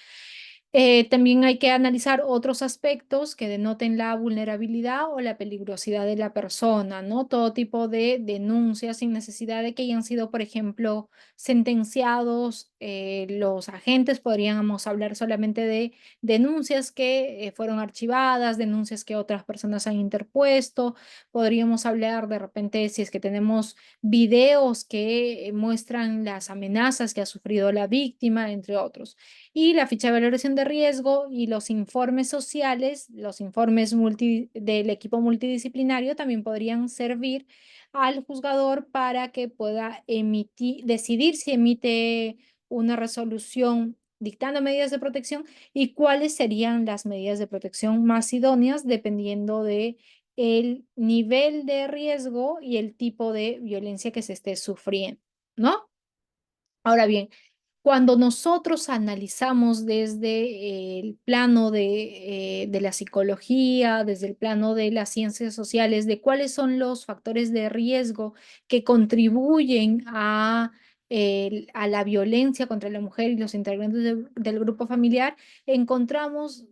También hay que analizar otros aspectos que denoten la vulnerabilidad o la peligrosidad de la persona, ¿no? Todo tipo de denuncias sin necesidad de que hayan sido, por ejemplo, sentenciados. Los agentes podríamos hablar solamente de denuncias que fueron archivadas, denuncias que otras personas han interpuesto. Podríamos hablar de repente si es que tenemos videos que muestran las amenazas que ha sufrido la víctima, entre otros. Y la ficha de valoración de riesgo y los informes sociales, los informes del equipo multidisciplinario también podrían servir al juzgador para que pueda decidir si emite una resolución dictando medidas de protección y cuáles serían las medidas de protección más idóneas dependiendo de el nivel de riesgo y el tipo de violencia que se esté sufriendo, ¿no? Ahora bien, cuando nosotros analizamos desde el plano de la psicología, desde el plano de las ciencias sociales, de cuáles son los factores de riesgo que contribuyen a la violencia contra la mujer y los integrantes del grupo familiar, encontramos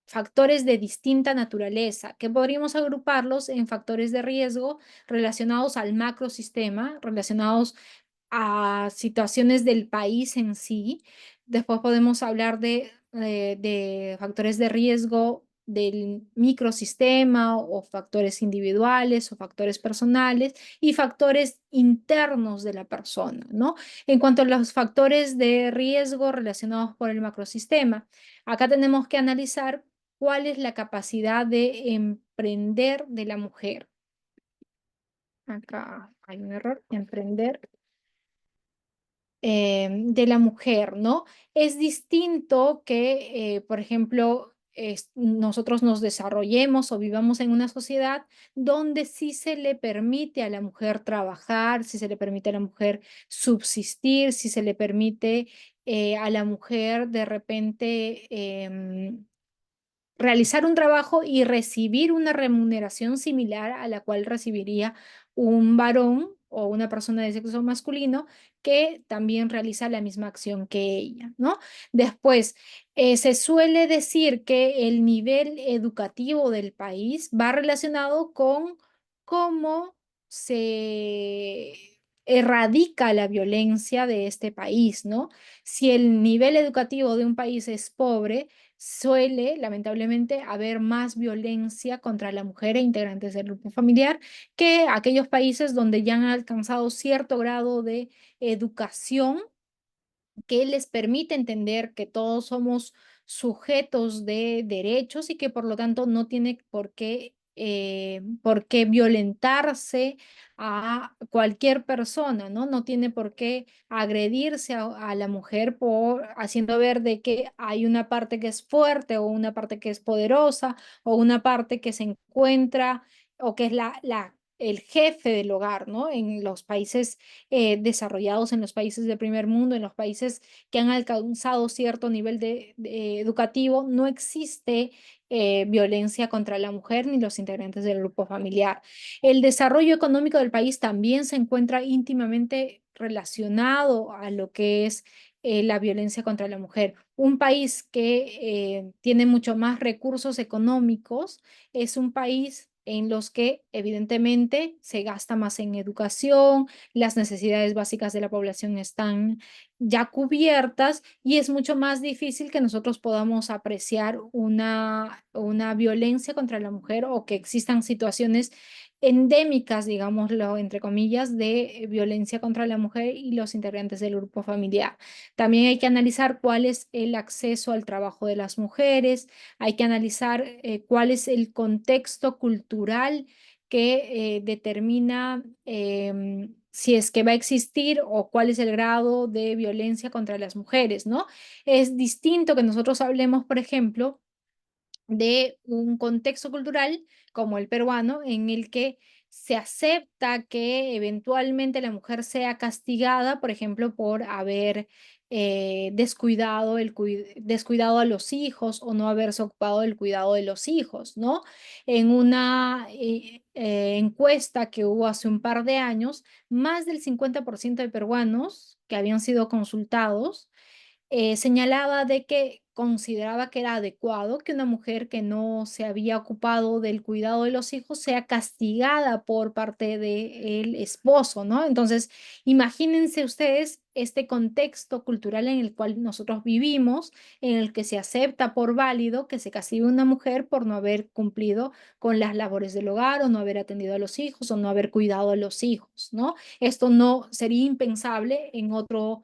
factores de distinta naturaleza, que podríamos agruparlos en factores de riesgo relacionados al macrosistema, relacionados a situaciones del país en sí. Después podemos hablar de factores de riesgo del microsistema o factores individuales o factores personales y factores internos de la persona, ¿no? En cuanto a los factores de riesgo relacionados por el macrosistema, acá tenemos que analizar cuál es la capacidad de emprender de la mujer. Acá hay un error, emprender de la mujer, ¿no? Es distinto que, por ejemplo, nosotros nos desarrollemos o vivamos en una sociedad donde sí se le permite a la mujer trabajar, sí se le permite a la mujer subsistir, sí se le permite a la mujer de repente realizar un trabajo y recibir una remuneración similar a la cual recibiría un varón o una persona de sexo masculino que también realiza la misma acción que ella, ¿no? Después, se suele decir que el nivel educativo del país va relacionado con cómo se erradica la violencia de este país, ¿no? Si el nivel educativo de un país es pobre, suele lamentablemente haber más violencia contra la mujer e integrantes del grupo familiar que aquellos países donde ya han alcanzado cierto grado de educación que les permite entender que todos somos sujetos de derechos y que por lo tanto no tiene por qué violentarse a cualquier persona, ¿no? No tiene por qué agredirse a la mujer por haciendo ver de que hay una parte que es fuerte o una parte que es poderosa o una parte que se encuentra o que es la el jefe del hogar, ¿no? En los países desarrollados, en los países de primer mundo, en los países que han alcanzado cierto nivel educativo, no existe violencia contra la mujer ni los integrantes del grupo familiar. El desarrollo económico del país también se encuentra íntimamente relacionado a lo que es la violencia contra la mujer. Un país que tiene mucho más recursos económicos es un país en los que evidentemente se gasta más en educación, las necesidades básicas de la población están ya cubiertas y es mucho más difícil que nosotros podamos apreciar una violencia contra la mujer o que existan situaciones endémicas, digámoslo, entre comillas, de violencia contra la mujer y los integrantes del grupo familiar. También hay que analizar cuál es el acceso al trabajo de las mujeres, hay que analizar cuál es el contexto cultural que determina si es que va a existir o cuál es el grado de violencia contra las mujeres, ¿no? Es distinto que nosotros hablemos, por ejemplo, de un contexto cultural como el peruano, en el que se acepta que eventualmente la mujer sea castigada, por ejemplo, por haber descuidado a los hijos o no haberse ocupado del cuidado de los hijos, ¿no? En una encuesta que hubo hace un par de años, más del 50% de peruanos que habían sido consultados señalaba de que consideraba que era adecuado que una mujer que no se había ocupado del cuidado de los hijos sea castigada por parte del esposo, ¿no? Entonces, imagínense ustedes este contexto cultural en el cual nosotros vivimos, en el que se acepta por válido que se castigue a una mujer por no haber cumplido con las labores del hogar o no haber atendido a los hijos o no haber cuidado a los hijos, ¿no? Esto no sería impensable en otro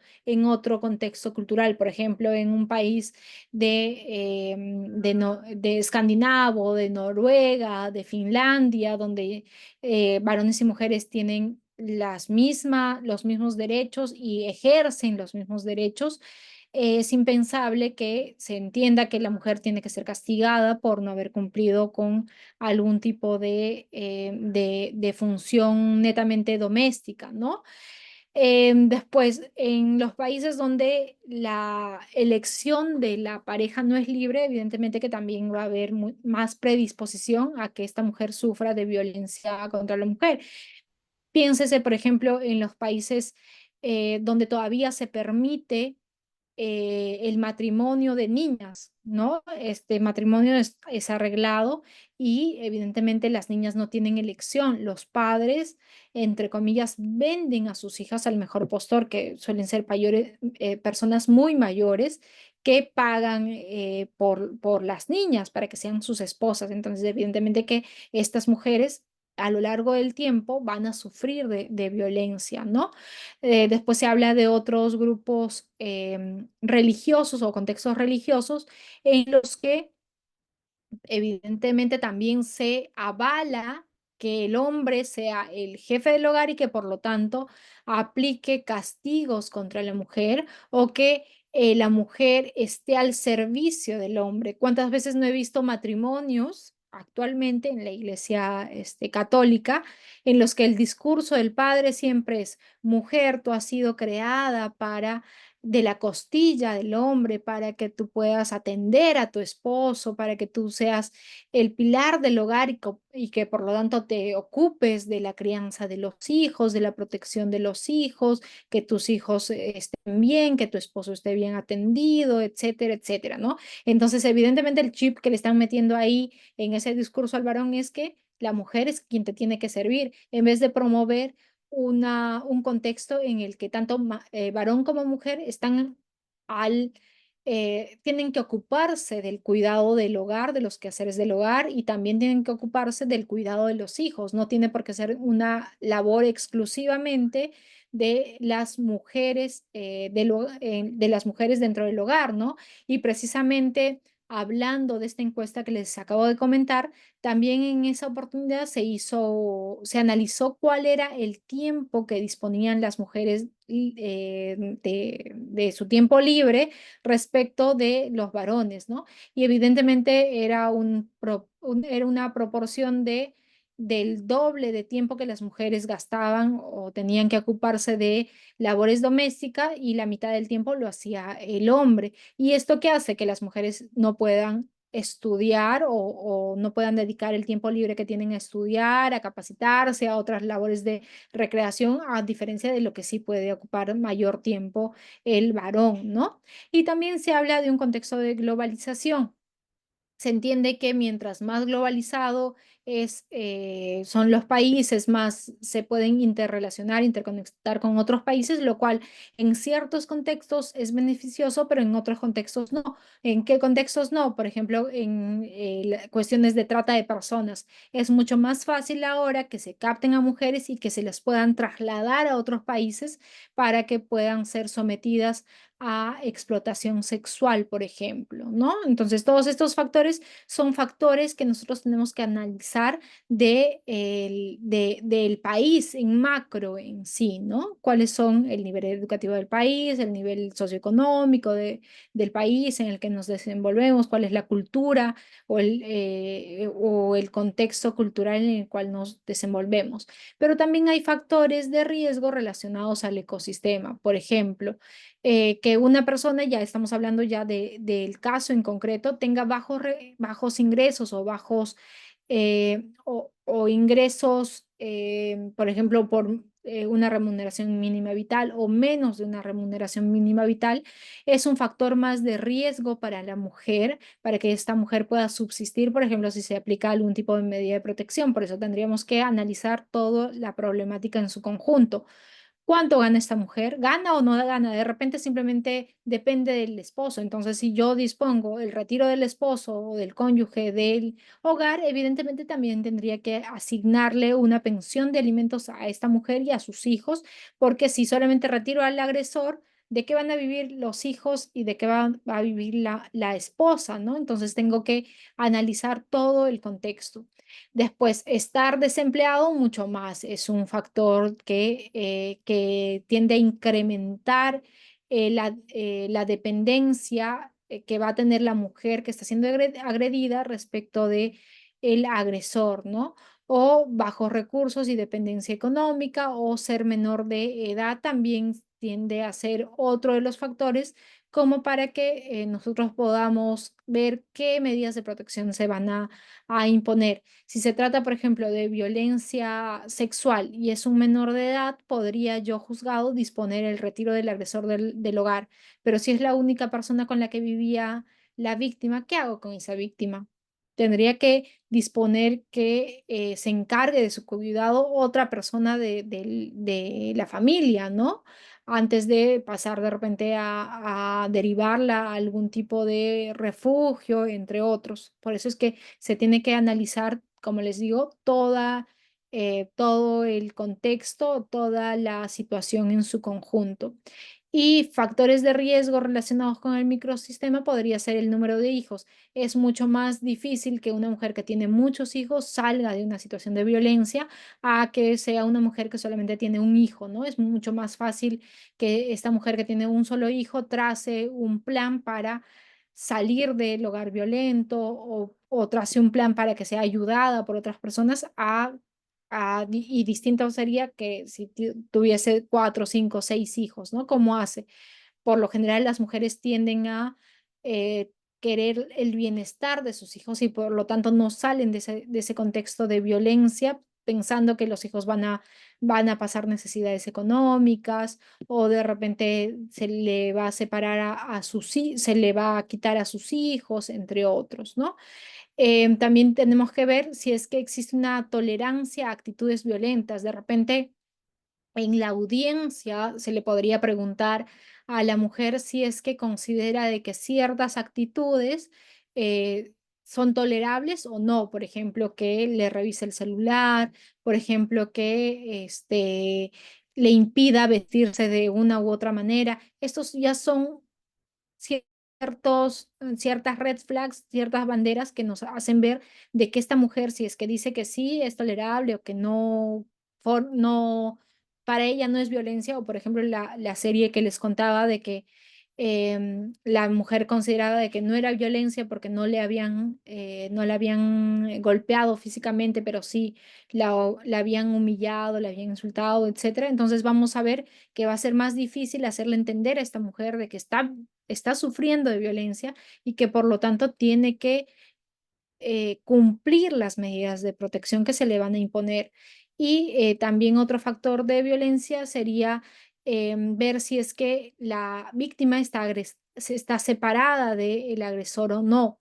contexto cultural, por ejemplo, en un país de escandinavo, de Noruega, de Finlandia, donde varones y mujeres tienen los mismos derechos y ejercen los mismos derechos. Es impensable que se entienda que la mujer tiene que ser castigada por no haber cumplido con algún tipo de función netamente doméstica, ¿no? Después, en los países donde la elección de la pareja no es libre, evidentemente que también va a haber más predisposición a que esta mujer sufra de violencia contra la mujer. Piénsese, por ejemplo, en los países donde todavía se permite el matrimonio de niñas, ¿no? Este matrimonio es arreglado y evidentemente las niñas no tienen elección. Los padres, entre comillas, venden a sus hijas al mejor postor, que suelen ser personas muy mayores que pagan por las niñas para que sean sus esposas. Entonces, evidentemente que estas mujeres a lo largo del tiempo van a sufrir de violencia, ¿no? Después se habla de otros grupos religiosos o contextos religiosos en los que evidentemente también se avala que el hombre sea el jefe del hogar y que por lo tanto aplique castigos contra la mujer o que la mujer esté al servicio del hombre. ¿Cuántas veces no he visto matrimonios actualmente en la iglesia católica en los que el discurso del padre siempre es: mujer, tú has sido creada para de la costilla del hombre para que tú puedas atender a tu esposo, para que tú seas el pilar del hogar y que por lo tanto te ocupes de la crianza de los hijos, de la protección de los hijos, que tus hijos estén bien, que tu esposo esté bien atendido, etcétera, etcétera, ¿no? Entonces, evidentemente el chip que le están metiendo ahí en ese discurso al varón es que la mujer es quien te tiene que servir, en vez de promover un contexto en el que tanto varón como mujer al, tienen que ocuparse del cuidado del hogar, de los quehaceres del hogar y también tienen que ocuparse del cuidado de los hijos. No tiene por qué ser una labor exclusivamente de las mujeres, de las mujeres dentro del hogar, ¿no? Y precisamente hablando de esta encuesta que les acabo de comentar, también en esa oportunidad se analizó cuál era el tiempo que disponían las mujeres de su tiempo libre respecto de los varones, ¿no? Y evidentemente era una proporción de del doble de tiempo que las mujeres gastaban o tenían que ocuparse de labores domésticas y la mitad del tiempo lo hacía el hombre. ¿Y esto qué hace? Que las mujeres no puedan estudiar o no puedan dedicar el tiempo libre que tienen a estudiar, a capacitarse, a otras labores de recreación, a diferencia de lo que sí puede ocupar mayor tiempo el varón, ¿no? Y también se habla de un contexto de globalización. Se entiende que mientras más globalizado son los países, más se pueden interrelacionar, interconectar con otros países, lo cual en ciertos contextos es beneficioso, pero en otros contextos no. ¿En qué contextos no? Por ejemplo, en cuestiones de trata de personas. Es mucho más fácil ahora que se capten a mujeres y que se las puedan trasladar a otros países para que puedan ser sometidas a explotación sexual, por ejemplo, ¿no? Entonces, todos estos factores son factores que nosotros tenemos que analizar del país en macro en sí, ¿no? ¿Cuáles son el nivel educativo del país, el nivel socioeconómico del país en el que nos desenvolvemos, cuál es la cultura o el contexto cultural en el cual nos desenvolvemos? Pero también hay factores de riesgo relacionados al ecosistema. Por ejemplo, que una persona, ya estamos hablando ya del caso en concreto, tenga bajos ingresos o bajos o ingresos, por ejemplo, por una remuneración mínima vital o menos de una remuneración mínima vital, es un factor más de riesgo para la mujer, para que esta mujer pueda subsistir, por ejemplo, si se aplica algún tipo de medida de protección. Por eso tendríamos que analizar toda la problemática en su conjunto. ¿Cuánto gana esta mujer? ¿Gana o no gana? De repente simplemente depende del esposo. Entonces, si yo dispongo el retiro del esposo o del cónyuge del hogar, evidentemente también tendría que asignarle una pensión de alimentos a esta mujer y a sus hijos, porque si solamente retiro al agresor, ¿de qué van a vivir los hijos y de qué va a vivir la esposa, ¿no? Entonces, tengo que analizar todo el contexto. Después, estar desempleado mucho más es un factor que tiende a incrementar la dependencia que va a tener la mujer que está siendo agredida respecto de el agresor, ¿no? O bajos recursos y dependencia económica o ser menor de edad también tiende a ser otro de los factores como para que nosotros podamos ver qué medidas de protección se van a imponer. Si se trata, por ejemplo, de violencia sexual y es un menor de edad, podría yo, juzgado, disponer el retiro del agresor del hogar. Pero si es la única persona con la que vivía la víctima, ¿qué hago con esa víctima? Tendría que disponer que se encargue de su cuidado otra persona de la familia, ¿no? Antes de pasar de repente a derivarla a algún tipo de refugio, entre otros. Por eso es que se tiene que analizar, como les digo, todo el contexto, toda la situación en su conjunto. Y factores de riesgo relacionados con el microsistema podría ser el número de hijos. Es mucho más difícil que una mujer que tiene muchos hijos salga de una situación de violencia a que sea una mujer que solamente tiene un hijo, ¿no? Es mucho más fácil que esta mujer que tiene un solo hijo trace un plan para salir del hogar violento o trace un plan para que sea ayudada por otras personas y distinto sería que si tuviese 4, 5, 6 hijos, ¿no? ¿Cómo hace? Por lo general las mujeres tienden a querer el bienestar de sus hijos y por lo tanto no salen de ese contexto de violencia pensando que los hijos van a pasar necesidades económicas o de repente se le va a separar se le va a quitar a sus hijos, entre otros, ¿no? También tenemos que ver si es que existe una tolerancia a actitudes violentas. De repente, en la audiencia se le podría preguntar a la mujer si es que considera de que ciertas actitudes son tolerables o no. Por ejemplo, que le revise el celular, por ejemplo, que le impida vestirse de una u otra manera. Estos ya son ciertas red flags, ciertas banderas que nos hacen ver de que esta mujer, si es que dice que sí es tolerable o que no, no, para ella no es violencia, o por ejemplo la serie que les contaba de que la mujer consideraba de que no era violencia porque no la habían golpeado físicamente, pero sí la habían humillado, la habían insultado, etcétera. Entonces vamos a ver que va a ser más difícil hacerle entender a esta mujer de que está sufriendo de violencia y que por lo tanto tiene que cumplir las medidas de protección que se le van a imponer. Y también otro factor de violencia sería ver si es que la víctima está separada del agresor o no.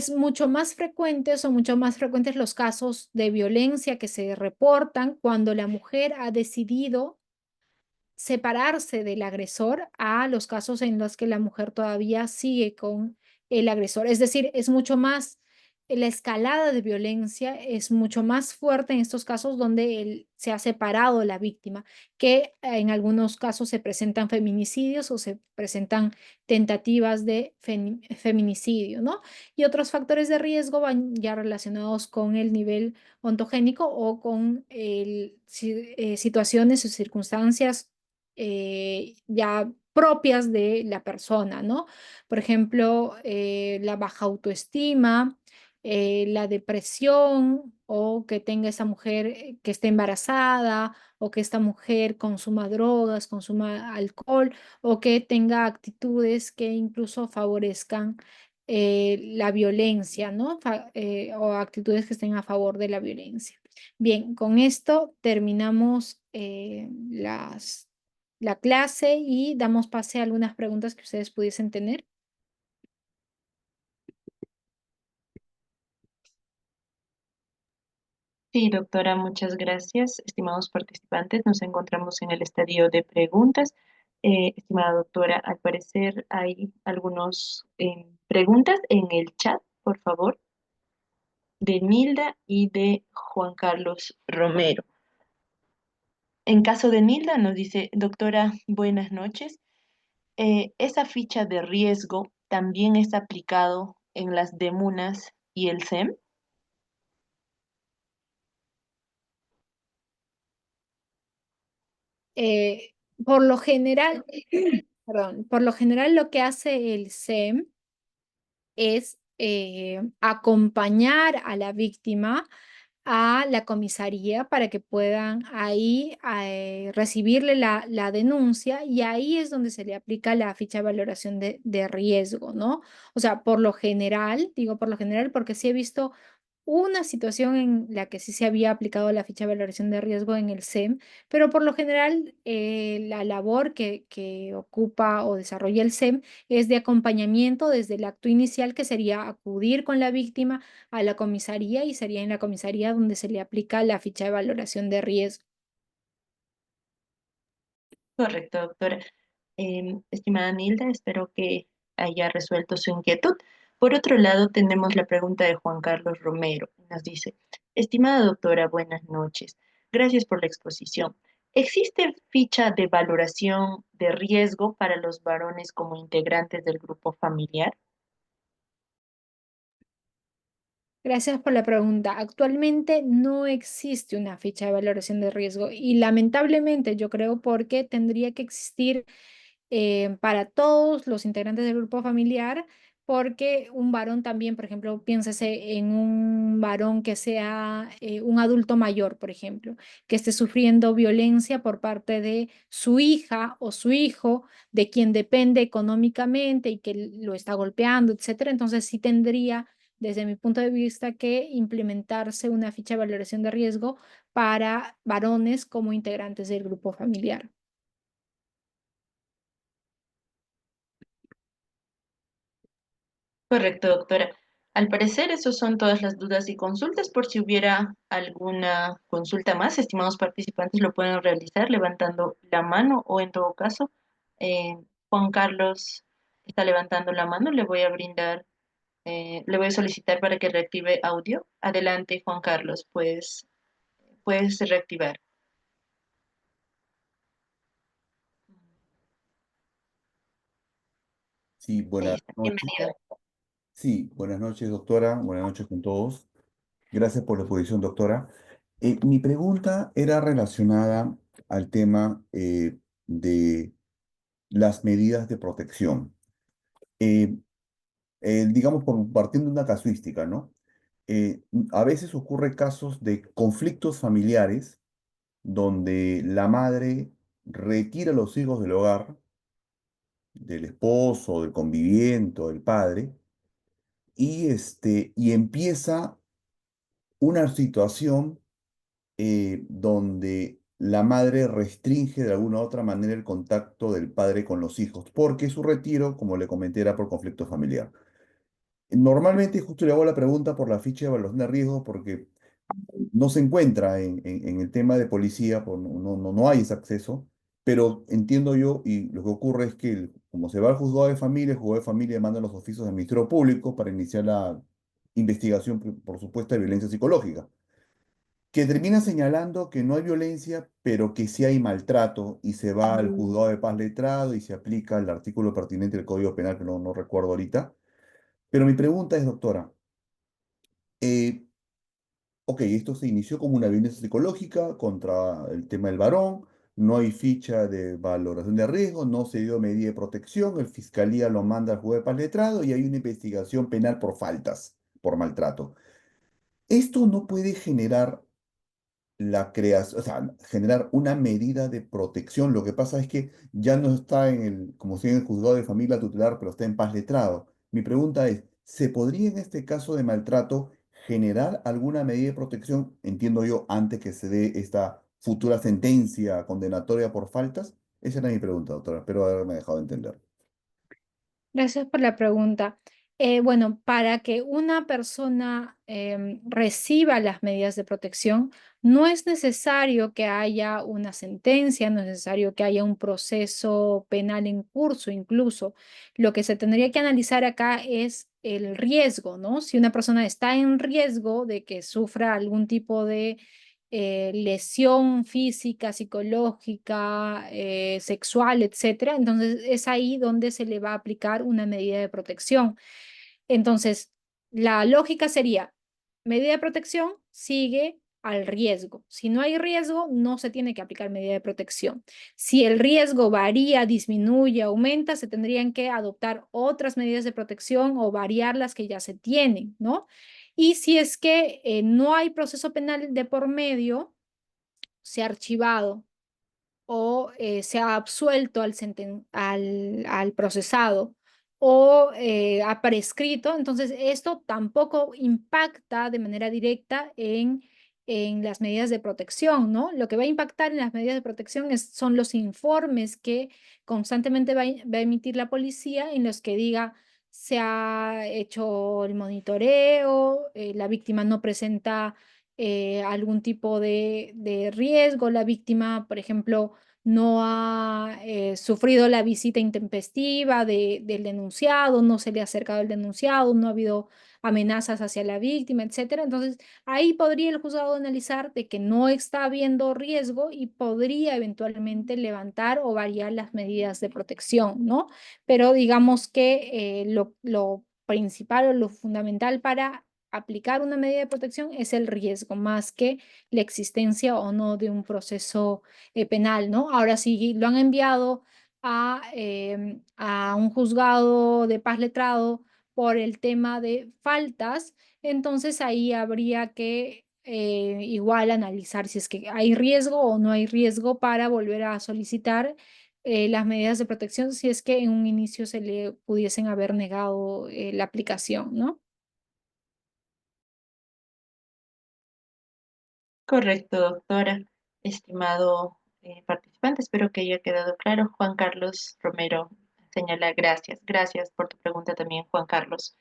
Son mucho más frecuentes los casos de violencia que se reportan cuando la mujer ha decidido separarse del agresor a los casos en los que la mujer todavía sigue con el agresor. Es decir, la escalada de violencia es mucho más fuerte en estos casos donde él se ha separado de la víctima, que en algunos casos se presentan feminicidios o se presentan tentativas de feminicidio, ¿no? Y otros factores de riesgo van ya relacionados con el nivel ontogénico o con situaciones o circunstancias ya propias de la persona, ¿no? Por ejemplo, la baja autoestima, la depresión o que tenga esa mujer que esté embarazada o que esta mujer consuma drogas, consuma alcohol o que tenga actitudes que incluso favorezcan la violencia, ¿no? O actitudes que estén a favor de la violencia. Bien, con esto terminamos la clase y damos pase a algunas preguntas que ustedes pudiesen tener. Sí, doctora, muchas gracias. Estimados participantes, nos encontramos en el estadio de preguntas. Estimada doctora, al parecer hay algunas preguntas en el chat, por favor, de Nilda y de Juan Carlos Romero. En caso de Nilda, nos dice, doctora, buenas noches. ¿Esa ficha de riesgo también está aplicado en las DEMUNAS y el SEM? Por lo general, perdón, por lo general lo que hace el SEM es acompañar a la víctima a la comisaría para que puedan ahí recibirle la denuncia y ahí es donde se le aplica la ficha de valoración de riesgo, ¿no? O sea, por lo general, digo por lo general porque sí he visto una situación en la que sí se había aplicado la ficha de valoración de riesgo en el SEM, pero por lo general la labor que ocupa o desarrolla el SEM es de acompañamiento desde el acto inicial, que sería acudir con la víctima a la comisaría y sería en la comisaría donde se le aplica la ficha de valoración de riesgo. Correcto, doctora. Estimada Nilda, espero que haya resuelto su inquietud. Por otro lado, tenemos la pregunta de Juan Carlos Romero. Nos dice, estimada doctora, buenas noches. Gracias por la exposición. ¿Existe ficha de valoración de riesgo para los varones como integrantes del grupo familiar? Gracias por la pregunta. Actualmente no existe una ficha de valoración de riesgo y lamentablemente yo creo porque tendría que existir para todos los integrantes del grupo familiar, porque un varón también, por ejemplo, piénsese en un varón que sea un adulto mayor, por ejemplo, que esté sufriendo violencia por parte de su hija o su hijo, de quien depende económicamente y que lo está golpeando, etcétera. Entonces sí tendría, desde mi punto de vista, que implementarse una ficha de valoración de riesgo para varones como integrantes del grupo familiar. Correcto, doctora. Al parecer, esas son todas las dudas y consultas. Por si hubiera alguna consulta más, estimados participantes, lo pueden realizar levantando la mano o en todo caso, eh, Juan Carlos está levantando la mano. Le voy a solicitar para que reactive audio. Adelante, Juan Carlos, pues puedes reactivar. Sí, Ahí buenas está. noches. Bienvenido. Sí, buenas noches, doctora. Buenas noches con todos. Gracias por la exposición, doctora. Mi pregunta era relacionada al tema de las medidas de protección. Eh, digamos, partiendo de una casuística, ¿no? A veces ocurre casos de conflictos familiares donde la madre retira a los hijos del hogar, del esposo, del conviviente, del padre, y empieza una situación donde la madre restringe de alguna u otra manera el contacto del padre con los hijos, porque su retiro, como le comenté, era por conflicto familiar. Normalmente, justo le hago la pregunta por la ficha de evaluación de riesgos, porque no se encuentra en el tema de policía, no hay ese acceso, pero entiendo yo, y lo que ocurre es que como se va al juzgado de familia, el juzgado de familia manda los oficios del Ministerio Público para iniciar la investigación por supuesta de violencia psicológica, que termina señalando que no hay violencia, pero que sí hay maltrato, y se va al juzgado de paz letrado y se aplica el artículo pertinente del Código Penal, que no recuerdo ahorita. Pero mi pregunta es, doctora, eh, ok, esto se inició como una violencia psicológica contra el tema del varón, no hay ficha de valoración de riesgo, no se dio medida de protección, el fiscalía lo manda al juez de paz letrado y hay una investigación penal por faltas, por maltrato. Esto no puede generar la creación, o sea, generar una medida de protección. Lo que pasa es que ya no está como si en el juzgado de familia tutelar, pero está en paz letrado. Mi pregunta es, ¿se podría en este caso de maltrato generar alguna medida de protección, entiendo yo, antes que se dé esta futura sentencia condenatoria por faltas? Esa era mi pregunta, doctora. Espero haberme dejado entender. Gracias por la pregunta. Bueno, para que una persona reciba las medidas de protección, no es necesario que haya una sentencia, no es necesario que haya un proceso penal en curso incluso. Lo que se tendría que analizar acá es el riesgo, ¿no? Si una persona está en riesgo de que sufra algún tipo de lesión física, psicológica, sexual, etcétera, entonces es ahí donde se le va a aplicar una medida de protección. Entonces, la lógica sería, medida de protección sigue al riesgo. Si no hay riesgo, no se tiene que aplicar medida de protección. Si el riesgo varía, disminuye, aumenta, se tendrían que adoptar otras medidas de protección o variar las que ya se tienen, ¿no? Y si es que no hay proceso penal de por medio, se ha archivado o se ha absuelto al procesado o ha prescrito, entonces esto tampoco impacta de manera directa en las medidas de protección, ¿no? Lo que va a impactar en las medidas de protección son los informes que constantemente va a emitir la policía en los que diga se ha hecho el monitoreo, la víctima no presenta algún tipo de riesgo, la víctima, por ejemplo, no ha sufrido la visita intempestiva del denunciado, no se le ha acercado el denunciado, no ha habido amenazas hacia la víctima, etcétera. Entonces, ahí podría el juzgado analizar de que no está habiendo riesgo y podría eventualmente levantar o variar las medidas de protección, ¿no? Pero digamos que lo principal o lo fundamental para aplicar una medida de protección es el riesgo, más que la existencia o no de un proceso penal, ¿no? Ahora, si lo han enviado a un juzgado de paz letrado por el tema de faltas, entonces ahí habría que igual analizar si es que hay riesgo o no hay riesgo para volver a solicitar las medidas de protección si es que en un inicio se le pudiesen haber negado la aplicación, ¿no? Correcto, doctora. Estimado participante, espero que haya quedado claro. Juan Carlos Romero señala gracias. Gracias por tu pregunta también, Juan Carlos.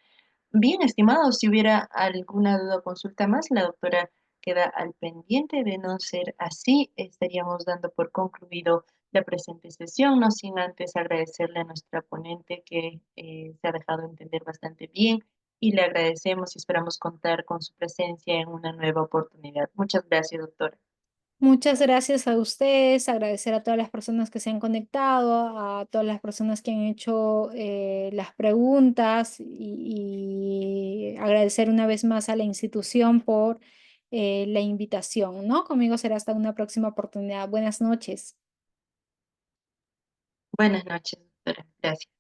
Bien, estimado, si hubiera alguna duda o consulta más, la doctora queda al pendiente. De no ser así, estaríamos dando por concluido la presente sesión, no sin antes agradecerle a nuestra ponente que se ha dejado entender bastante bien y le agradecemos y esperamos contar con su presencia en una nueva oportunidad. Muchas gracias, doctora. Muchas gracias a ustedes, agradecer a todas las personas que se han conectado, a todas las personas que han hecho las preguntas y agradecer una vez más a la institución por la invitación, ¿no? Conmigo será hasta una próxima oportunidad. Buenas noches. Buenas noches, doctora. Gracias.